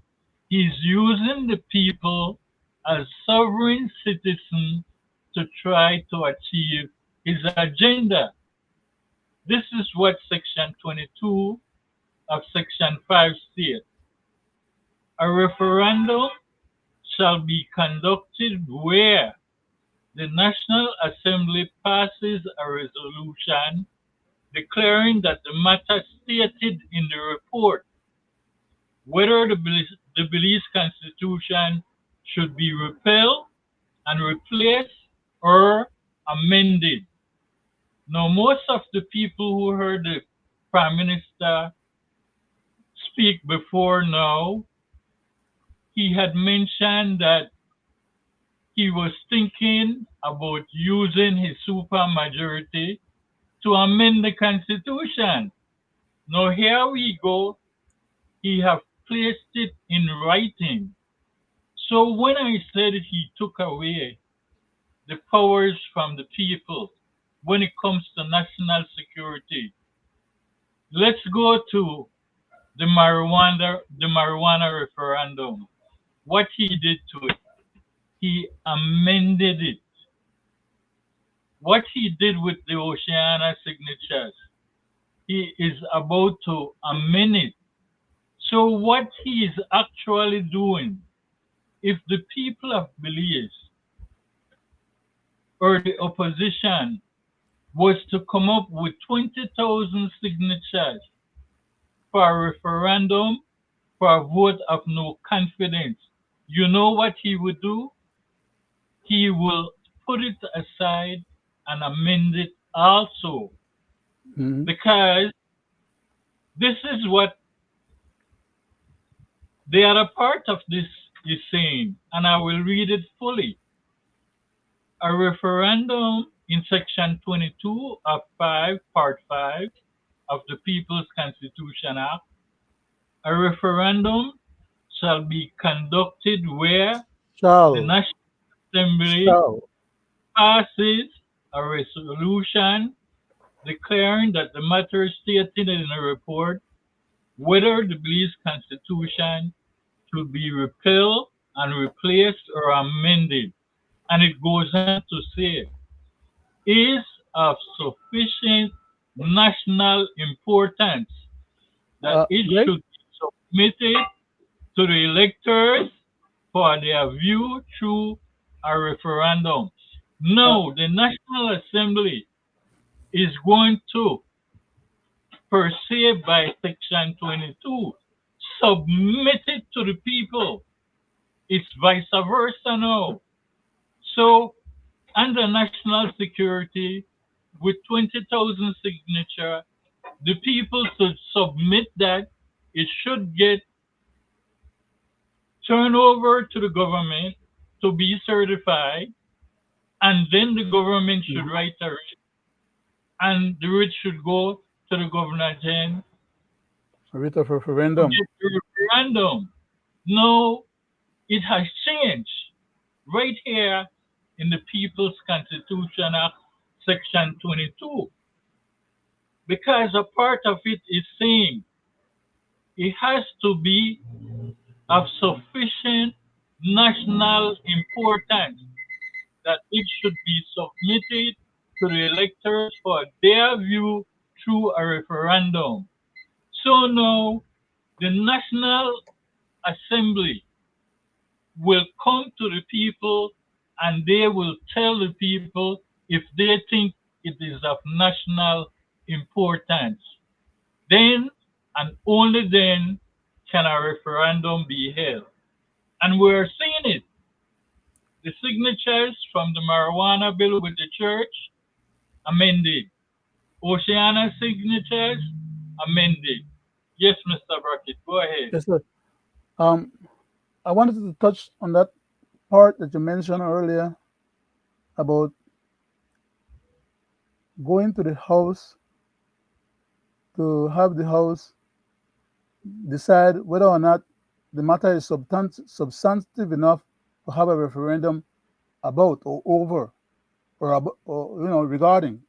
he's using the people as sovereign citizens to try to achieve his agenda. This is what Section 22 of Section 5 states. A referendum shall be conducted where the National Assembly passes a resolution declaring that the matter stated in the report, whether the Belize Constitution should be repealed and replaced or amended. Now, most of the people who heard the Prime Minister speak before now, he had mentioned that he was thinking about using his supermajority to amend the Constitution. Now here we go. He have placed it in writing. So when I said he took away the powers from the people when it comes to national security, let's go to the marijuana referendum. What he did to it, he amended it. What he did with the Oceana signatures, he is about to amend it. So what he is actually doing, if the people of Belize or the opposition was to come up with 20,000 signatures for a referendum for a vote of no confidence, you know what he would do? He will put it aside and amend it also. Because this is what The other part of this is saying, and I will read it fully, a referendum in section 22 of 5, part 5 of the People's Constitution Act, a referendum shall be conducted where the Shall. National Assembly Shall. passes a resolution declaring that the matter stated in a report whether the Belize Constitution should be repealed and replaced or amended. And it goes on to say, is of sufficient national importance that it Greg? should be submitted to the electors for their view through a referendum. No, the National Assembly is going to, per se by Section 22, submit it to the people. It's vice versa now. So, under national security, with 20,000 signature, the people should submit that. It should get turned over to the government to be certified, and then the government should write a writ, and the writ should go to the governor general A writ of to referendum. get the referendum. No, it has changed right here in the People's Constitution Act, Section 22, because a part of it is saying it has to be of sufficient national importance that it should be submitted to the electors for their view through a referendum. So now the National Assembly will come to the people and they will tell the people if they think it is of national importance. Then and only then can a referendum be held. And we're seeing it. The signatures from the marijuana bill with the church, amended. Oceana signatures, amended. Yes, Mr. Brackett, go ahead. Yes, sir. I wanted to touch on that part that you mentioned earlier about going to the House to have the House decide whether or not the matter is substantive enough to have a referendum about or over or regarding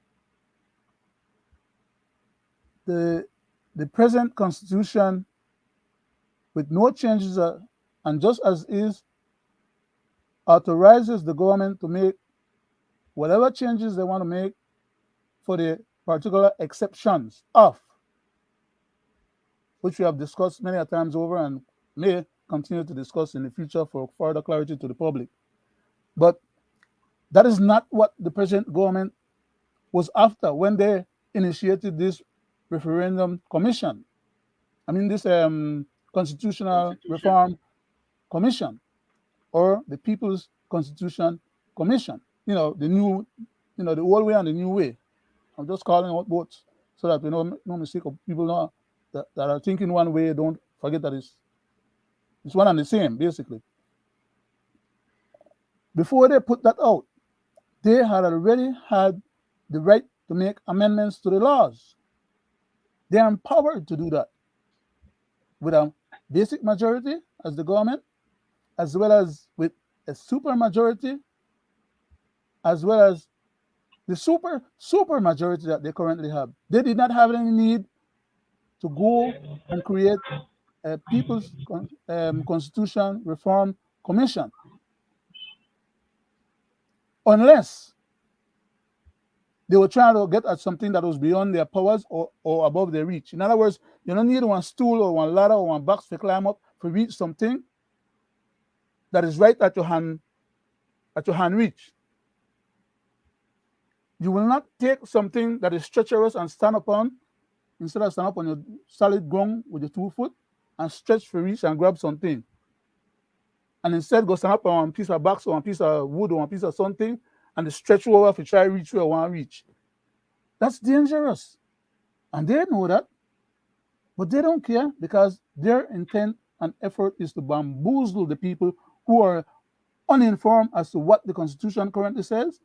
the present constitution with no changes and just as is authorizes the government to make whatever changes they want to make for the particular exceptions of which we have discussed many times over and may continue to discuss in the future for further clarity to the public. But that is not what the present government was after when they initiated this referendum commission. I mean, this constitutional reform commission or the People's Constitution Commission. The new, the old way and the new way. I'm just calling out both so that we know no mistake of people know that are thinking one way, don't forget that it's one and the same, basically. Before they put that out, they had already had the right to make amendments to the laws. They are empowered to do that with a basic majority as the government, as well as with a super majority, as well as the super majority that they currently have. They did not have any need to go and create a People's Constitution Reform Commission unless they were trying to get at something that was beyond their powers or above their reach. In other words, you don't need one stool or one ladder or one box to climb up to reach something that is right at your hand reach. You will not take something that is treacherous and stand upon, instead of stand up on your solid ground with your 2 foot and stretch for reach and grab something. And instead go stand up on one piece of box or one piece of wood or one piece of something and stretch over to try to reach where you want to reach. That's dangerous. And they know that. But they don't care because their intent and effort is to bamboozle the people who are uninformed as to what the Constitution currently says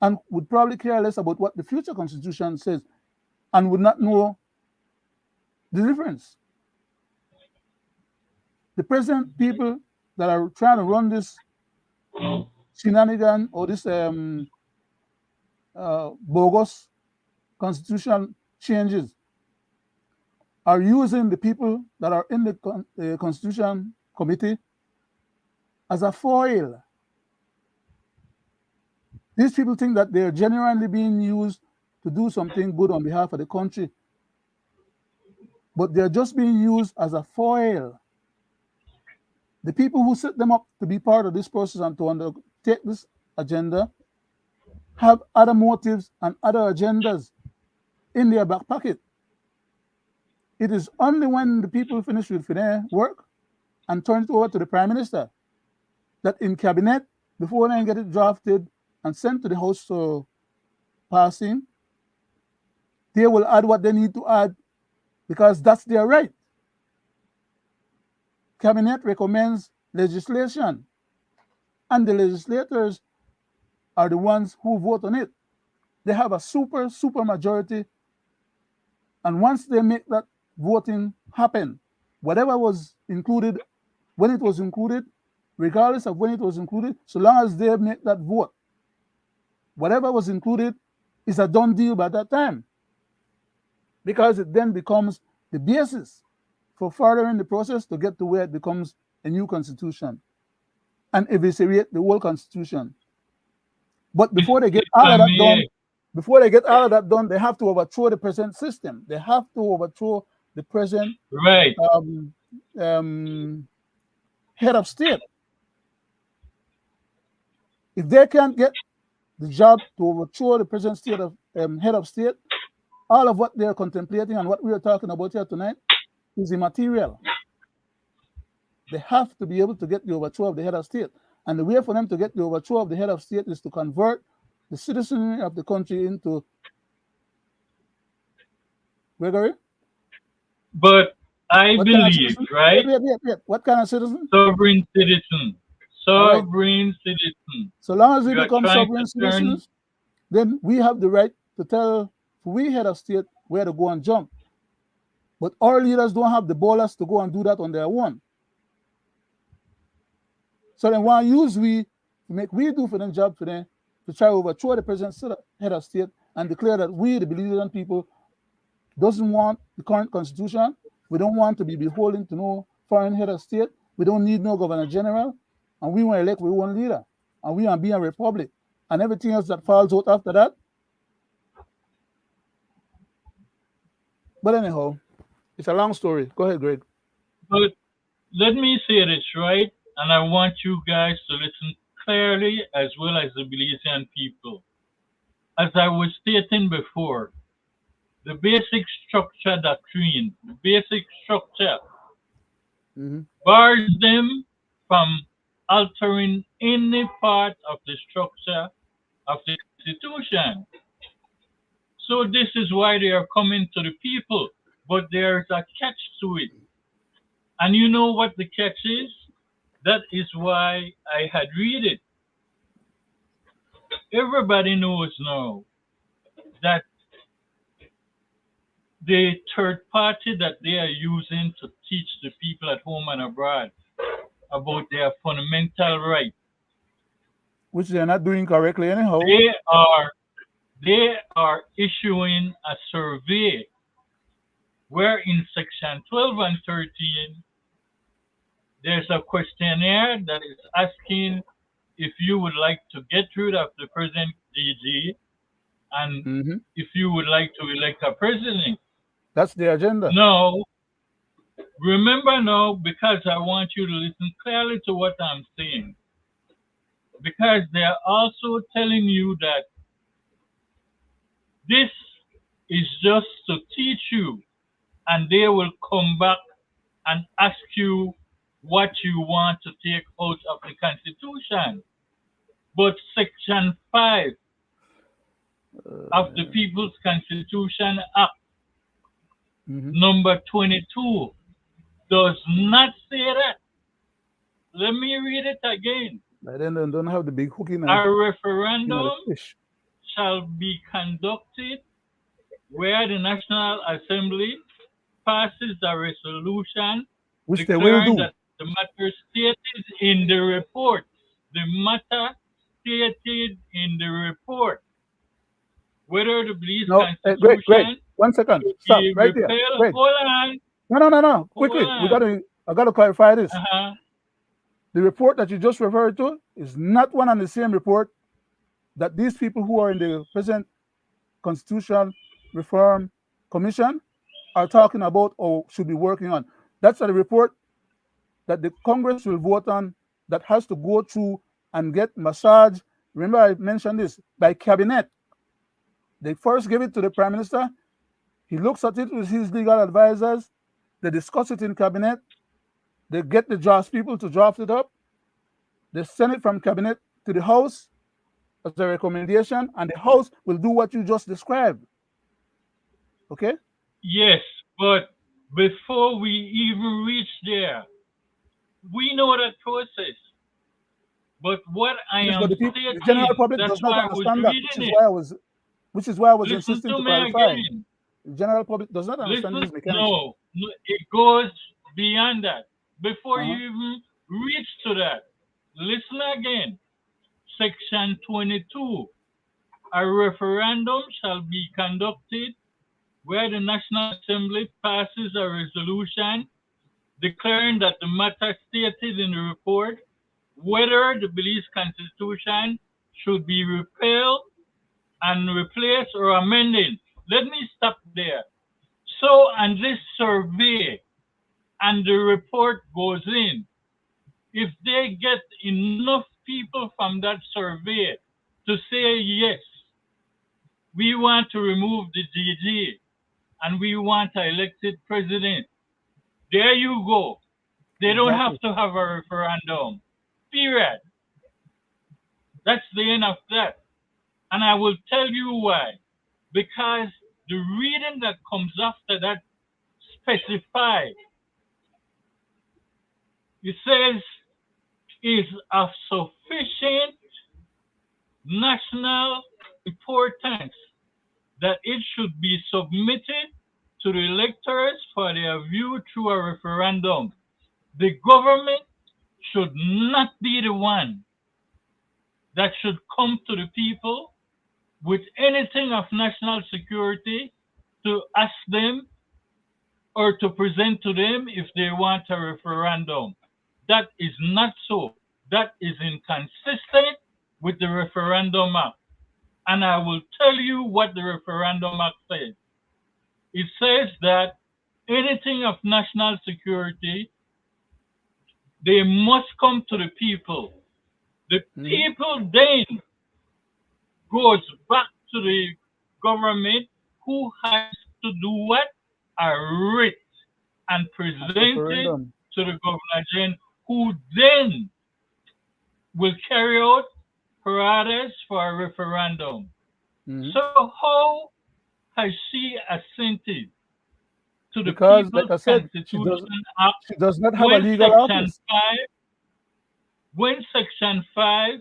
and would probably care less about what the future Constitution says and would not know the difference. The present people that are trying to run this shenanigan or this bogus constitution changes are using the people that are in the Constitution Committee as a foil. These people think that they're genuinely being used to do something good on behalf of the country, but they're just being used as a foil. The people who set them up to be part of this process and to undertake this agenda have other motives and other agendas in their back pocket. It is only when the people finish with their work and turn it over to the Prime Minister that in cabinet, before they get it drafted and sent to the House for passing, they will add what they need to add because that's their right. Cabinet recommends legislation, and the legislators are the ones who vote on it. They have a super majority, and once they make that voting happen, whatever was included, when it was included, regardless of when it was included, so long as they make that vote, whatever was included is a done deal by that time, because it then becomes the basis for furthering the process to get to where it becomes a new constitution and eviscerate the whole constitution. But before they get all of that done, they have to overthrow the present system. They have to overthrow the present head of state. If they can't get the job to overthrow the present state of head of state, all of what they're contemplating and what we are talking about here tonight is immaterial. They have to be able to get the overthrow of the head of state. And the way for them to get the overthrow of the head of state is to convert the citizenry of the country into Gregory? But I believe, right? Wait. What kind of citizen? Sovereign citizen. Sovereign citizen. So long as we become sovereign citizens, then we have the right to tell we head of state where to go and jump. But our leaders don't have the ballast to go and do that on their own. So then why use we to make we do for them job for them to try to overthrow the present head of state and declare that we, the Belizean people, doesn't want the current constitution. We don't want to be beholden to no foreign head of state. We don't need no governor general. And we want to elect our own leader. And we want to be a republic. And everything else that falls out after that. But anyhow, it's a long story. Go ahead, Greg. But let me say this, right? And I want you guys to listen clearly as well as the Belizean people. As I was stating before, the basic structure doctrine, the basic structure bars them from altering any part of the structure of the Constitution. So this is why they are coming to the people, but there's a catch to it. And you know what the catch is? That is why I had read it. Everybody knows now that the third party that they are using to teach the people at home and abroad about their fundamental rights, which they're not doing correctly anyhow. They are issuing a survey where in section 12 and 13 there's a questionnaire that is asking if you would like to get rid of the present DG and if you would like to elect a president. That's the agenda. No. Remember now, because I want you to listen clearly to what I'm saying. Because they're also telling you that this is just to teach you, and they will come back and ask you what you want to take out of the Constitution. But Section 5 of the People's Constitution Act, number 22, does not say that. Let me read it again. By then they don't have the big hook in A the referendum fish. shall be conducted where the National Assembly passes a resolution Which they will declaring do. that the matter stated in the report, the matter stated in the report, whether the Belize No, Greg, Constitution 1 second. should Stop be right there. repealed. Greg. Hold on. No. Hold Quickly. on. I gotta clarify this. Uh-huh. The report that you just referred to is not one and the same report that these people who are in the present Constitution Reform Commission are talking about or should be working on. That's a report that the Congress will vote on that has to go through and get massage. Remember, I mentioned this by cabinet. They first give it to the Prime Minister. He looks at it with his legal advisors. They discuss it in cabinet. They get the draft people to draft it up. They send it from cabinet to the House as a recommendation, and the House will do what you just described. Okay? Yes, but before we even reach there, we know that process. But what I Yes, am but the stating, general public that's does not why I was understand that, reading it. which is why I was Listen insisting to to me clarify. again. The general public does not understand these mechanics. No, it goes beyond that. Before Uh-huh. you even reach to that, listen again. Section 22. A referendum shall be conducted where the National Assembly passes a resolution declaring that the matter stated in the report, whether the Belize Constitution should be repealed and replaced or amended. Let me stop there. So, on this survey, and the report goes in, if they get enough people from that survey to say, yes, we want to remove the DG and we want an elected president, there you go. They don't have to have a referendum. Period. That's the end of that. And I will tell you why. Because the reading that comes after that specifies. It says, is of sufficient national importance that it should be submitted to the electors for their view through a referendum. The government should not be the one that should come to the people with anything of national security to ask them or to present to them if they want a referendum. That is not so. That is inconsistent with the Referendum Act. And I will tell you what the Referendum Act says. It says that anything of national security, they must come to the people. The people then goes back to the government who has to do what? A writ and present it to the Governor General, who then will carry out paradas for a referendum. So how has she assented to the because, People's like I said, Constitution Act she does not have a legal office. When Section 5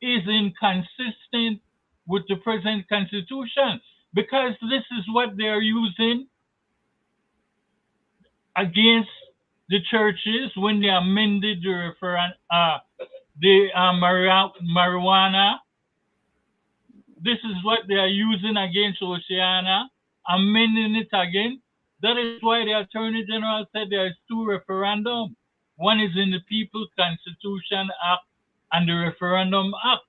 is inconsistent with the present Constitution? Because this is what they're using against the churches when they amended the marijuana. This is what they are using against Oceana, amending it again. That is why the Attorney General said there is two referendums. One is in the People's Constitution Act and the Referendum Act,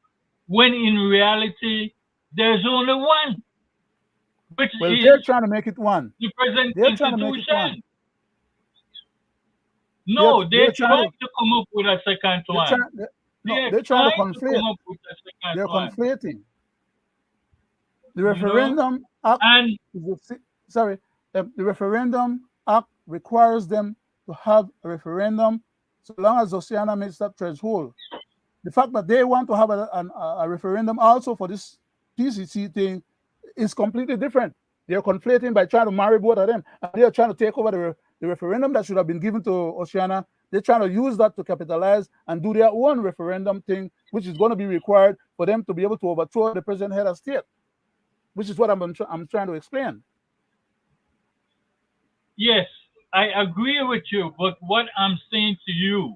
when in reality there's only one. Which well, is they're trying to make it one. The present they're Constitution. Trying to make it one. No, they're trying to come up with a second one. They're trying to conflate. They're conflating. The Referendum Act the Referendum Act requires them to have a referendum so long as Oceana meets that threshold. The fact that they want to have a referendum also for this PCC thing is completely different. They're conflating by trying to marry both of them, and they're trying to take over The referendum that should have been given to Oceana, they're trying to use that to capitalize and do their own referendum thing, which is going to be required for them to be able to overthrow the present head of state, which is what I'm trying to explain. Yes, I agree with you, but what I'm saying to you,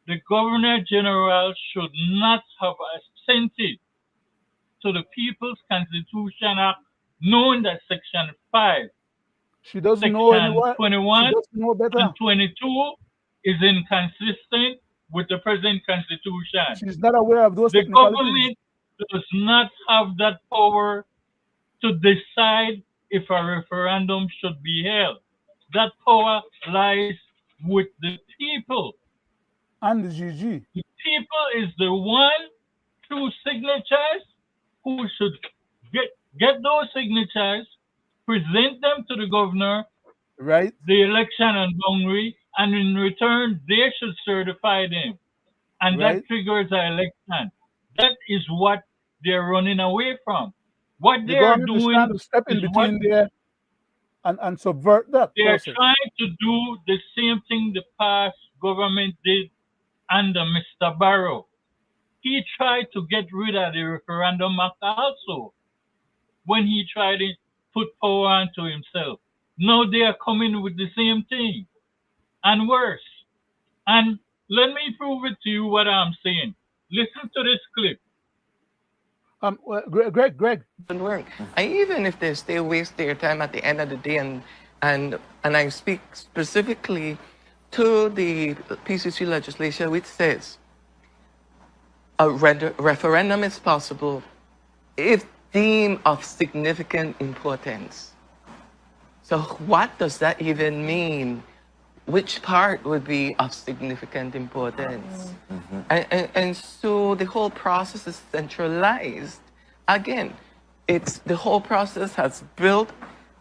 the Governor General should not have assented to the People's Constitution Act, knowing that Section 5, She doesn't know Section anywhere. 21, She doesn't know better. and 22 is inconsistent with the present Constitution. She's not aware of those The technicalities. government does not have that power to decide if a referendum should be held. That power lies with the people. And the GG. The people is the one through signatures who should get those signatures, present them to the governor, right? The election and boundary, and in return they should certify them. And right. That triggers an election. That is what they're running away from. What the they are government doing is trying to step in between there and subvert that They're process. trying to do the same thing the past government did under Mr. Barrow. He tried to get rid of the referendum act also when he tried to put power onto himself. Now they are coming with the same thing and worse. And let me prove it to you what I'm saying. Listen to this clip. Greg. Work. And even if they still waste their time at the end of the day, and I speak specifically to the PCC legislation, which says a referendum is possible if deemed of significant importance. So what does that even mean? Which part would be of significant importance? Mm-hmm. And so the whole process is centralized. Again, the whole process has built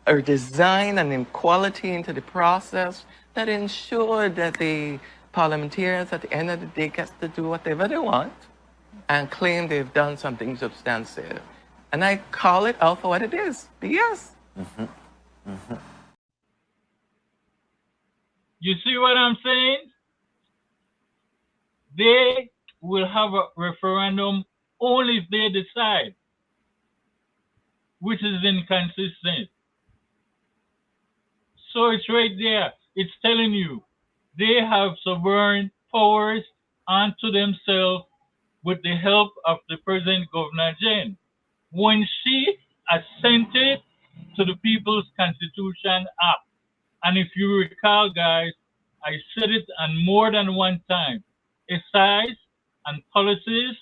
or designed an inequality into the process that ensures that the parliamentarians at the end of the day get to do whatever they want and claim they've done something substantive. And I call it out for what it is, BS. Mm-hmm. Mm-hmm. You see what I'm saying? They will have a referendum only if they decide, which is inconsistent. So it's right there. It's telling you they have sovereign powers onto themselves with the help of the present Governor Jen. When she assented to the People's Constitution Act, and if you recall, guys, I said it on more than one time, size and policies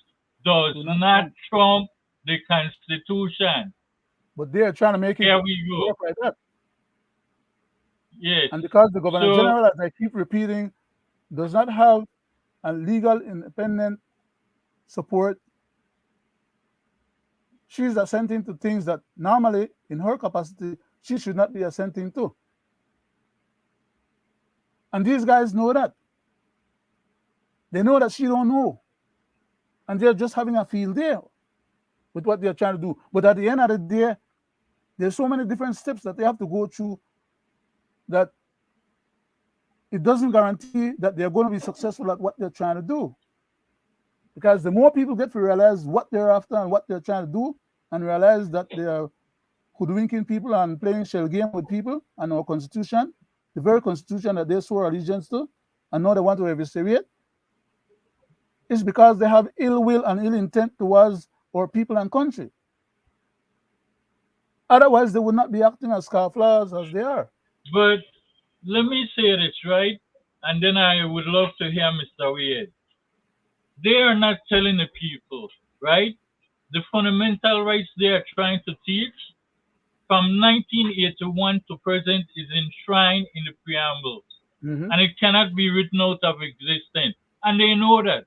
does not trump the Constitution. But they are trying to make it Here we go. work like that. Yes. And because the Governor General, as I keep repeating, does not have a legal independent support, she's assenting to things that normally, in her capacity, she should not be assenting to. And these guys know that. They know that she don't know. And they're just having a field day with what they're trying to do. But at the end of the day, there's so many different steps that they have to go through that it doesn't guarantee that they're going to be successful at what they're trying to do. Because the more people get to realize what they're after and what they're trying to do, and realize that they are hoodwinking people and playing shell game with people and our constitution, the very constitution that they swore allegiance to, and now they want to eviscerate, is because they have ill will and ill intent towards our people and country. Otherwise, they would not be acting as scarflowers as they are. But let me say this, right? And then I would love to hear Mr. Wade. They are not telling the people, right? The fundamental rights they are trying to teach from 1981 to present is enshrined in the preamble. Mm-hmm. And it cannot be written out of existence. And they know that.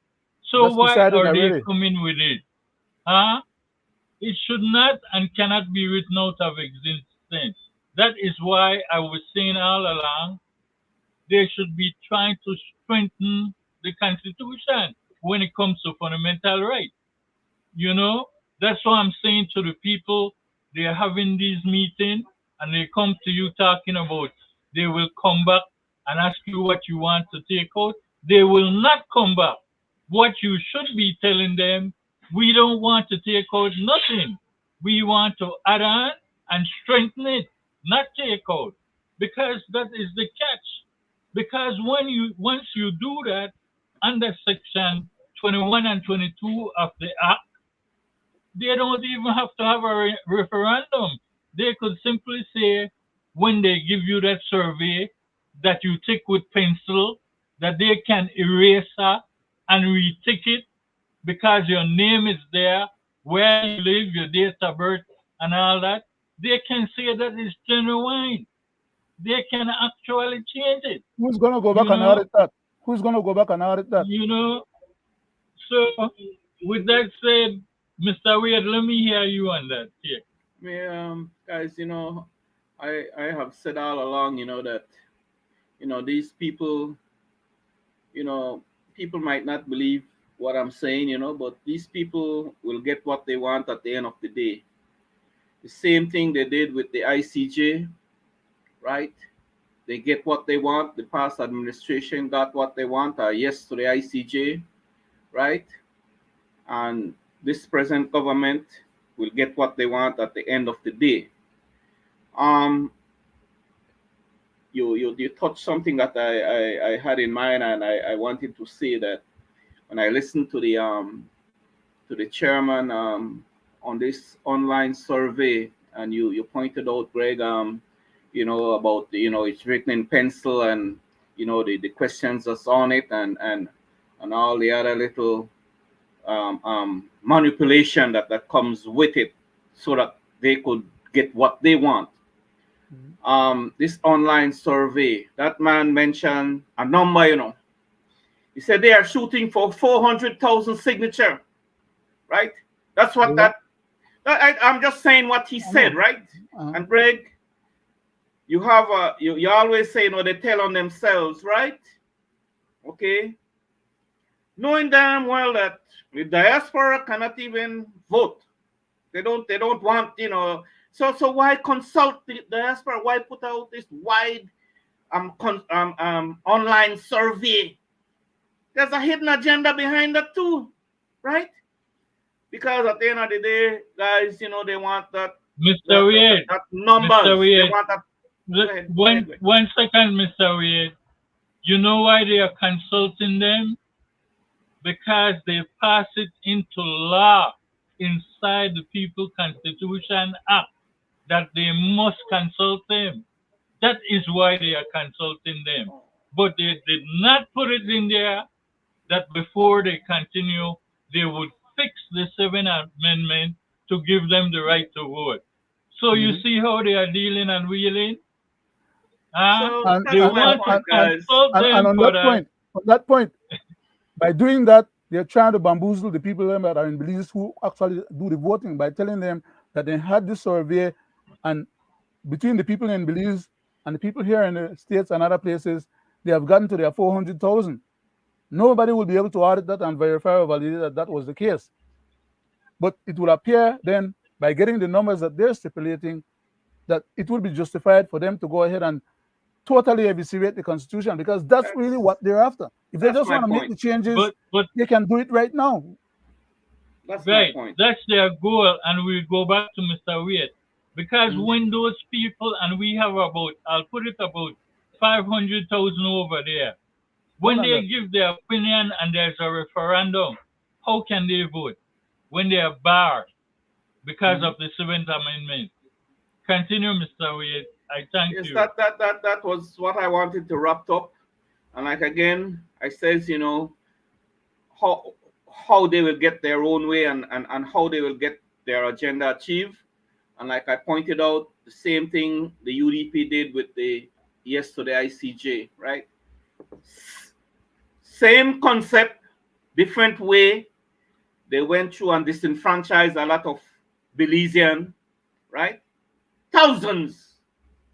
So that's why are already. They coming with it? Huh? It should not and cannot be written out of existence. That is why I was saying all along, they should be trying to strengthen the Constitution when it comes to fundamental rights. You know, that's what I'm saying to the people. They're having these meetings and they come to you talking about they will come back and ask you what you want to take out, they will not come back. What you should be telling them, we don't want to take out nothing. We want to add on and strengthen it, not take out. Because that is the catch. Because once you do that under section 21 and 22 of the act, they don't even have to have a referendum. They could simply say, when they give you that survey that you tick with pencil, that they can erase and retick it because your name is there, where you live, your date of birth, and all that. They can say that it's genuine. They can actually change it. Who's going to go back and audit that? Who's going to go back and audit that? So with that said, Mr. Wade, let me hear you on that. Yeah. Guys, I have said all along, that, these people, people might not believe what I'm saying, but these people will get what they want at the end of the day. The same thing they did with the ICJ, right? They get what they want. The past administration got what they want, yes to the ICJ, right? And this present government will get what they want at the end of the day. You touched something that I had in mind, and I wanted to say that when I listened to the chairman on this online survey, and you pointed out, Greg, about it's written in pencil, and the questions that's on it, and all the other little manipulation that comes with it, so that they could get what they want. This online survey, that man mentioned a number, he said they are shooting for 400,000 signature, right? That's what I'm just saying what he said, right? And Greg, you have you always say, they tell on themselves, right? Okay, knowing damn well that the diaspora cannot even vote. They don't want, So why consult the diaspora? Why put out this wide online survey? There's a hidden agenda behind that too, right? Because at the end of the day, guys, they want that. Mr. Wade, that numbers. Mr. Wade, they want that. One second, Mr. Wade. You know why they are consulting them? Because they pass it into law inside the People Constitution Act that they must consult them. That is why they are consulting them. But they did not put it in there that before they continue, they would fix the 7th Amendment to give them the right to vote. So you see how they are dealing and wheeling? They want to consult them and on that point, by doing that, they're trying to bamboozle the people that are in Belize who actually do the voting by telling them that they had this survey, and between the people in Belize and the people here in the States and other places, they have gotten to their 400,000. Nobody will be able to audit that and verify or validate that was the case. But it will appear then, by getting the numbers that they're stipulating, that it will be justified for them to go ahead and totally eviscerate the Constitution, because that's really what they're after. If they just want to make the changes, but they can do it right now. That's right. My point. That's their goal, and we go back to Mr. Wade. Because when those people, and we have about 500,000 over there, when they give their opinion and there's a referendum, how can they vote? When they are barred because of the 7th Amendment. Continue, Mr. Wade. I thank you. That was what I wanted to wrap up. And like again, I says, how they will get their own way and how they will get their agenda achieved. And like I pointed out, the same thing the UDP did with the yes to the ICJ, right? Same concept, different way. They went through and disenfranchised a lot of Belizean, right? Thousands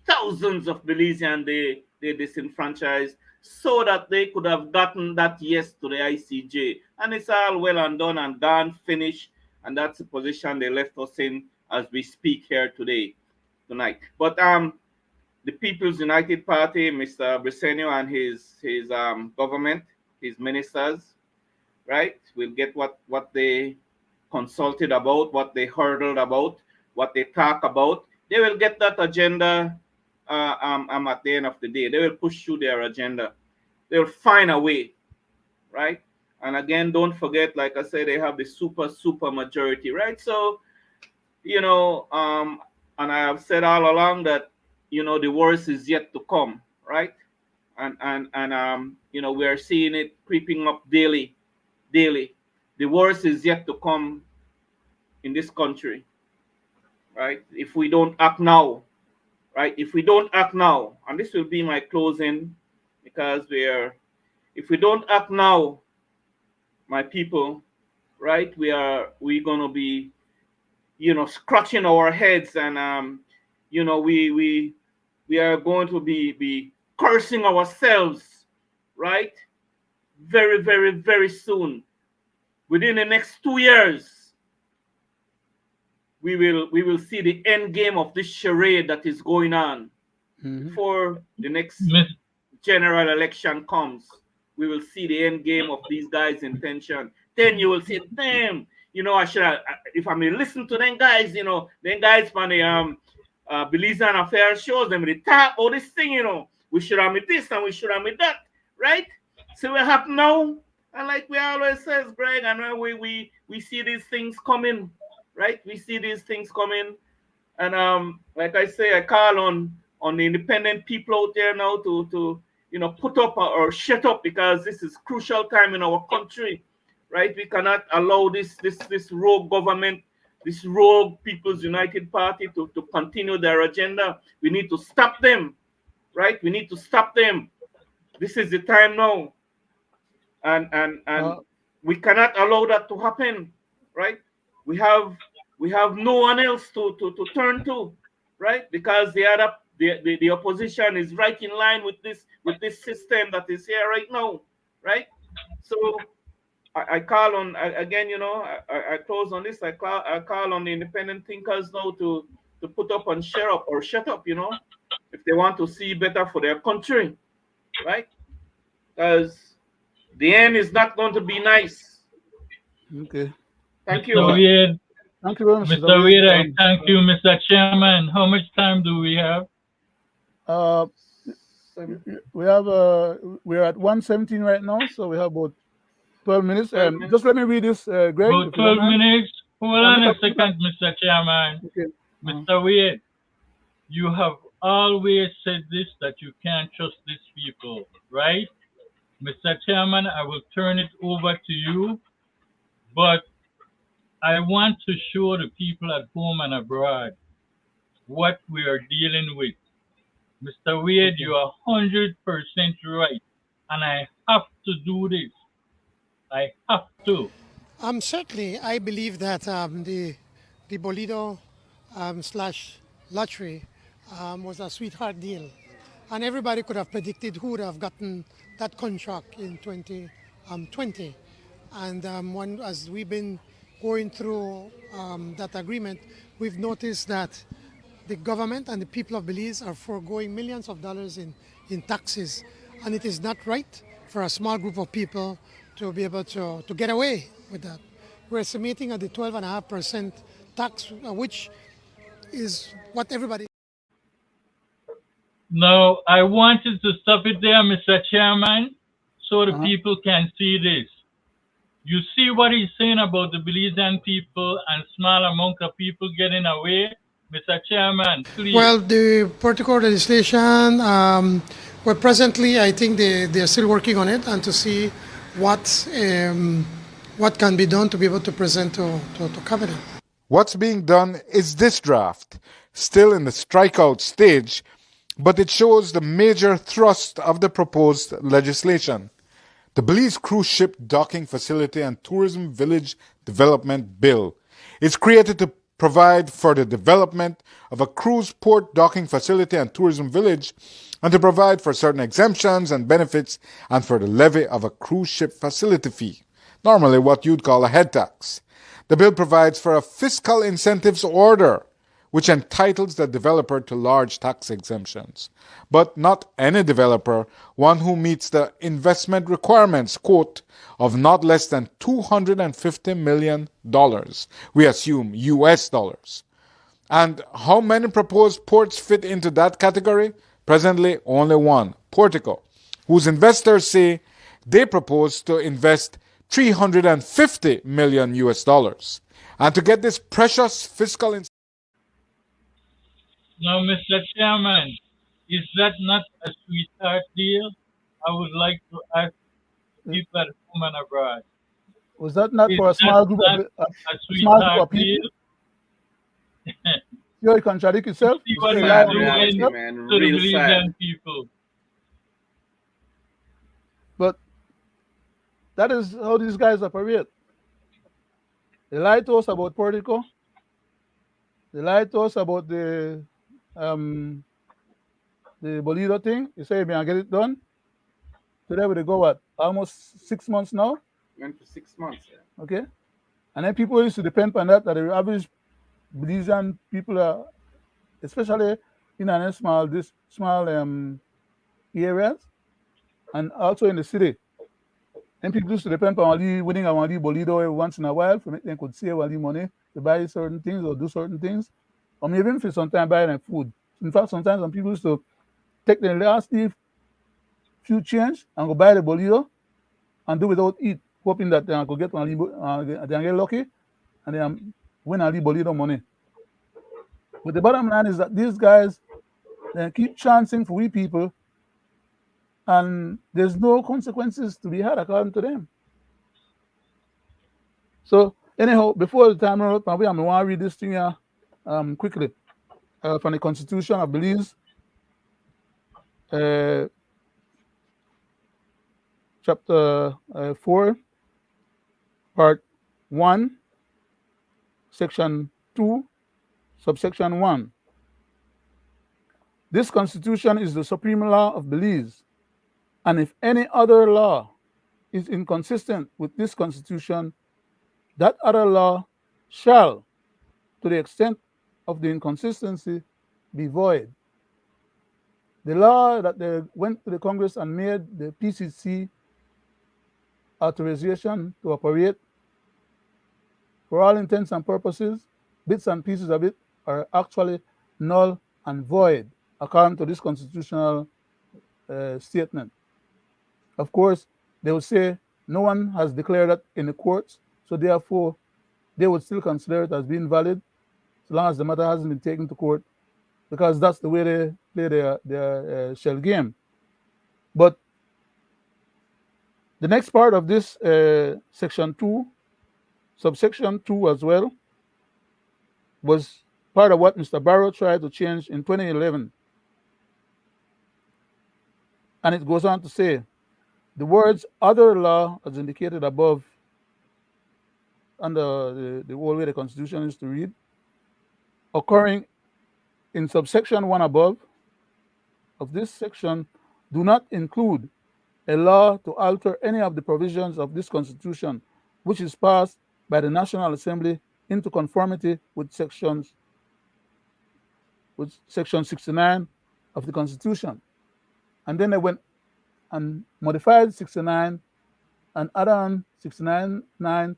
of Belizean they disenfranchised so that they could have gotten that yes to the ICJ. And it's all well and done and gone, finished. And that's the position they left us in as we speak here today. tonight. But the People's United Party, Mr. Briceño and his government, his ministers, right, will get what they consulted about, what they hurdled about, what they talk about. They will get that agenda at the end of the day. They will push through their agenda. They'll find a way, right? And again, don't forget, like I said, they have the super majority, right? So, you know, and I have said all along that, you know, the worst is yet to come, right? And you know, we are seeing it creeping up daily. The worst is yet to come in this country, right? If we don't act now, right? If we don't act now, and this will be my closing, because if we don't act now, my people, right? We're gonna be, you know, scratching our heads, and you know, we are going to be cursing ourselves, right? Very soon. Within the next 2 years, we will see the end game of this charade that is going on. Before the next general election comes, we will see the end game of these guys' intention. Then you will say, damn, you know, I should have, if I may listen to them guys, you know, them guys from the Belizean Affairs shows them, they talk all this thing, you know, we should have made this and we should have made that, right? So what happen now? And like we always says, Greg, and when we see these things coming, right? We see these things coming. And like I say, I call on the independent people out there now to you know, put up or shut up, because this is crucial time in our country, right? We cannot allow this rogue government, this rogue People's United Party to continue their agenda. We need to stop them, right? We need to stop them. This is the time now. And we cannot allow that to happen, right? We have no one else to turn to, right? Because the opposition is right in line with this system that is here right now, right? So I call on, again, you know, I close on this. I call on the independent thinkers now to put up and shut up, you know, if they want to see better for their country, right? Because the end is not going to be nice. Okay. Thank you. Mr. Weird, Thank you very much, Mr. Weird, I thank you, Mr. Chairman. How much time do we have? We're at 1:17 right now, so we have about 12 minutes. Just let me read this, Greg. About 12 minutes. Hold on a second, Mr. Chairman. Okay. Mr. Weird, you have always said this, that you can't trust these people, right? Mr. Chairman, I will turn it over to you, but I want to show the people at home and abroad what we are dealing with. Mr. Wade, you are 100% right, and I have to do this. I have to. Certainly, I believe that the Bolido slash lottery was a sweetheart deal, and everybody could have predicted who would have gotten that contract in 2020. And as we've been going through that agreement, we've noticed that the government and the people of Belize are foregoing millions of dollars in taxes, and it is not right for a small group of people to be able to get away with that. We're estimating at the 12.5% tax, which is what everybody. No, I wanted to stop it there, Mr. Chairman, so the people can see this. You see what he's saying about the Belizean people and small amount of people getting away? Mr. Chairman, please. Well, the protocol legislation, well, presently, I think they're still working on it and to see what can be done to be able to present to cabinet. What's being done is this draft, still in the strikeout stage, but it shows the major thrust of the proposed legislation. The Belize Cruise Ship Docking Facility and Tourism Village Development Bill is created to provide for the development of a cruise port docking facility and tourism village, and to provide for certain exemptions and benefits, and for the levy of a cruise ship facility fee, normally what you'd call a head tax. The bill provides for a fiscal incentives order, which entitles the developer to large tax exemptions. But not any developer, one who meets the investment requirements, quote, of not less than $250 million, we assume US dollars. And how many proposed ports fit into that category? Presently, only one, Portico, whose investors say they propose to invest 350 million US dollars. And to get this precious fiscal Now, Mr. Chairman, is that not a sweetheart deal? I would like to ask people at home and abroad. Was that not Is for a that small group not of a small group sweetheart of people? deal? You contradict yourself. See You what say we're lie on reality, yourself. man. to the Real Belizean sad. people. But that is how these guys operate. They lied to us about Portico. They lied to us about the Bolido thing. They say, "Man, get it done." Today we go what? Almost 6 months now. Went for 6 months. Yeah. Okay, and then people used to depend on that. That the average Belizean people are, especially in an small areas, and also in the city. And people used to depend on only winning a only Bolido every once in a while for they could save only money to buy certain things or do certain things, or maybe even for sometimes buy them food. In fact, sometimes some people used to take the last few change and go buy the Bolido and do without eat, hoping that they could get only they get lucky and they win only Bolido money. But the bottom line is that these guys they keep chancing for we people, and there's no consequences to be had according to them. So anyhow, before the time runs out, I'm going to read this thing here quickly from the Constitution of Belize, chapter 4, part 1, section 2, subsection 1. This Constitution is the supreme law of Belize, and if any other law is inconsistent with this Constitution, that other law shall, to the extent of the inconsistency, be void. The law that they went to the Congress and made the PCC authorization to operate, for all intents and purposes, bits and pieces of it are actually null and void according to this constitutional statement. Of course, they would say no one has declared that in the courts, so therefore they would still consider it as being valid so long as the matter hasn't been taken to court, because that's the way they play their shell game. But the next part of this section 2, subsection 2 as well, was part of what Mr. Barrow tried to change in 2011. And it goes on to say, the words other law, as indicated above, under the old way the Constitution is to read, occurring in subsection 1 above of this section, do not include a law to alter any of the provisions of this Constitution, which is passed by the National Assembly into conformity with section 69 of the Constitution. And then they went and modified 69 and added on 69.9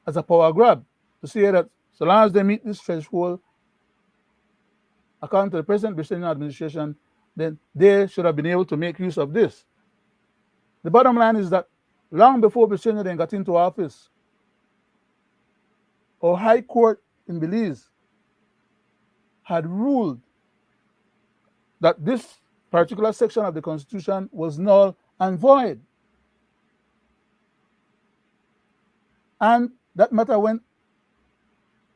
as a power grab to say that so long as they meet this threshold, according to the present Brazilian administration, then they should have been able to make use of this. The bottom line is that long before Brazilian then got into office, our High Court in Belize had ruled that this particular section of the Constitution was null and void. And that matter went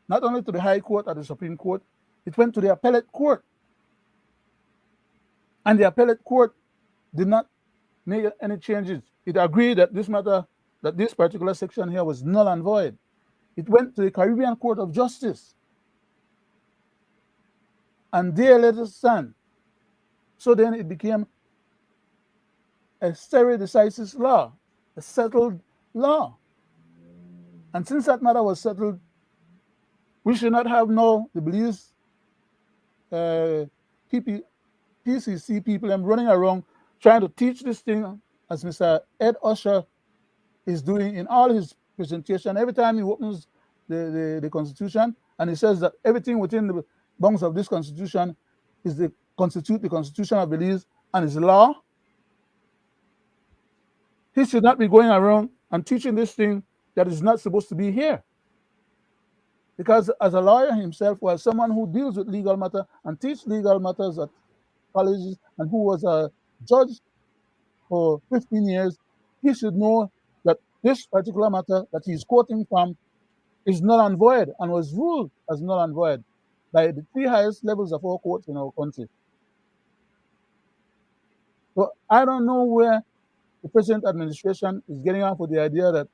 not only to the High Court or the Supreme Court, it went to the Appellate Court. And the Appellate Court did not make any changes. It agreed that this matter, that this particular section here was null and void. It went to the Caribbean Court of Justice. And they let it stand. So then it became a stare decisis law, a settled law. And since that matter was settled, We should not have now the Belize PCC people them running around trying to teach this thing as Mr. Ed Usher is doing in all his presentation. Every time he opens the Constitution and he says that everything within the bounds of this Constitution is the Constitution of Belize and is law. He should not be going around and teaching this thing that is not supposed to be here. Because as a lawyer himself, or as someone who deals with legal matter and teaches legal matters at colleges and who was a judge for 15 years, he should know that this particular matter that he's quoting from is null and void and was ruled as null and void by the 3 highest levels of all courts in our country. So I don't know where the present administration is getting off with the idea that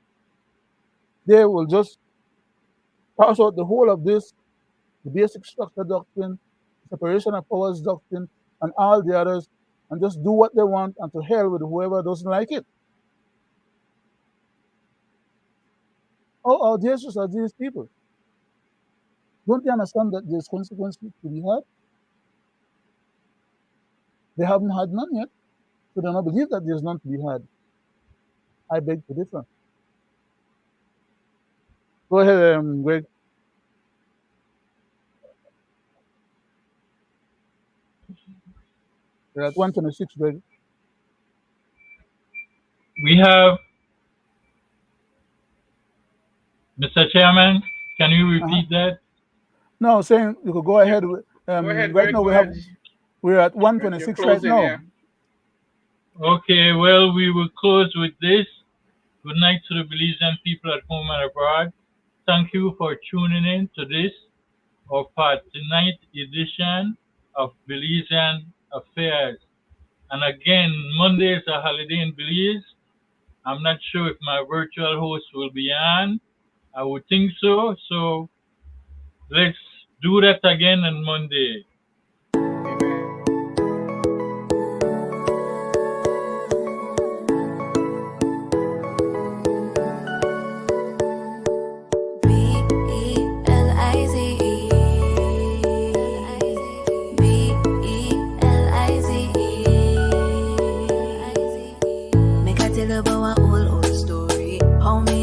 they will just pass out the whole of this, the basic structure doctrine, separation of powers doctrine, and all the others, and just do what they want and to hell with whoever doesn't like it. How audacious are these people? Don't they understand that there's consequences to be had? They haven't had none yet, so they don't believe that there's none to be had. I beg to differ. Go ahead, Greg. We're at 126, Greg. We have, Mr. Chairman, can you repeat that? No, saying you could go ahead with. Go ahead, right Greg, now go ahead. we're at 126 right closing, now. yeah. Okay, well, we will close with this. Good night to the Belizean people at home and abroad. Thank you for tuning in to this, our tonight's edition of Belizean Affairs. And again, Monday is a holiday in Belize. I'm not sure if my virtual host will be on. I would think so. So let's do that again on Monday.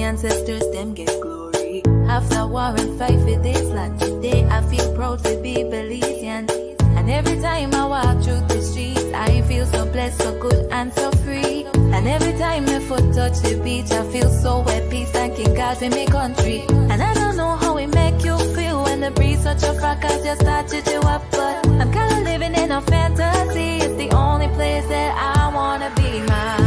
Ancestors, them get glory. After war and fight for this land, today I feel proud to be Belizean. And every time I walk through the streets, I feel so blessed, so good and so free. And every time my foot touch the beach, I feel so at peace, thanking God for my country. And I don't know how it make you feel when the breeze touch your back, I just start to do up. But I'm kinda living in a fantasy. It's the only place that I wanna be. My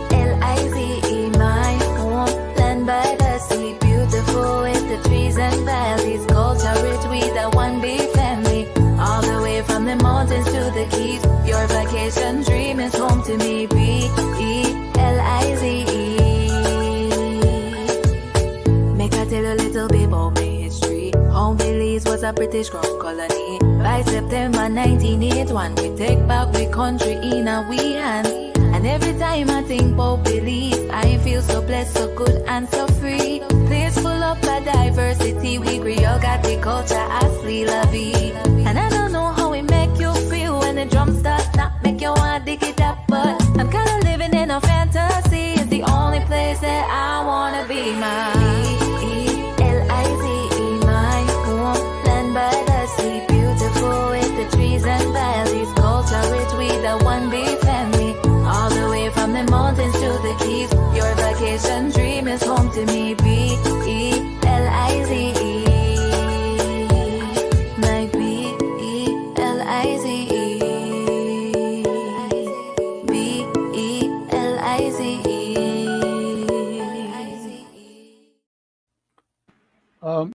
Belize, my homeland by the sea, beautiful with the trees and valleys, culture rich, we the one big family, all the way from the mountains to the keys. Your vacation dream is home to me. Belize. Make I tell a little bit about my history. Home Belize was a British crown colony. By September 1981, we take back the country in our wee hands. And every time I think about Belize, I feel so blessed, so good and so free. Place full of diversity, we Creole got the culture, asli la vie. And I don't know how it make you feel when the drums start not make you want to dig it up. But I'm kinda living in a fantasy. It's the only place that I wanna be. My Belize, my homeland by the sea, beautiful with the trees and valleys, culture rich, we the one big family, all the way from the mountains to the keys. Your vacation dream is home to me. Belize. My Belize. Belize.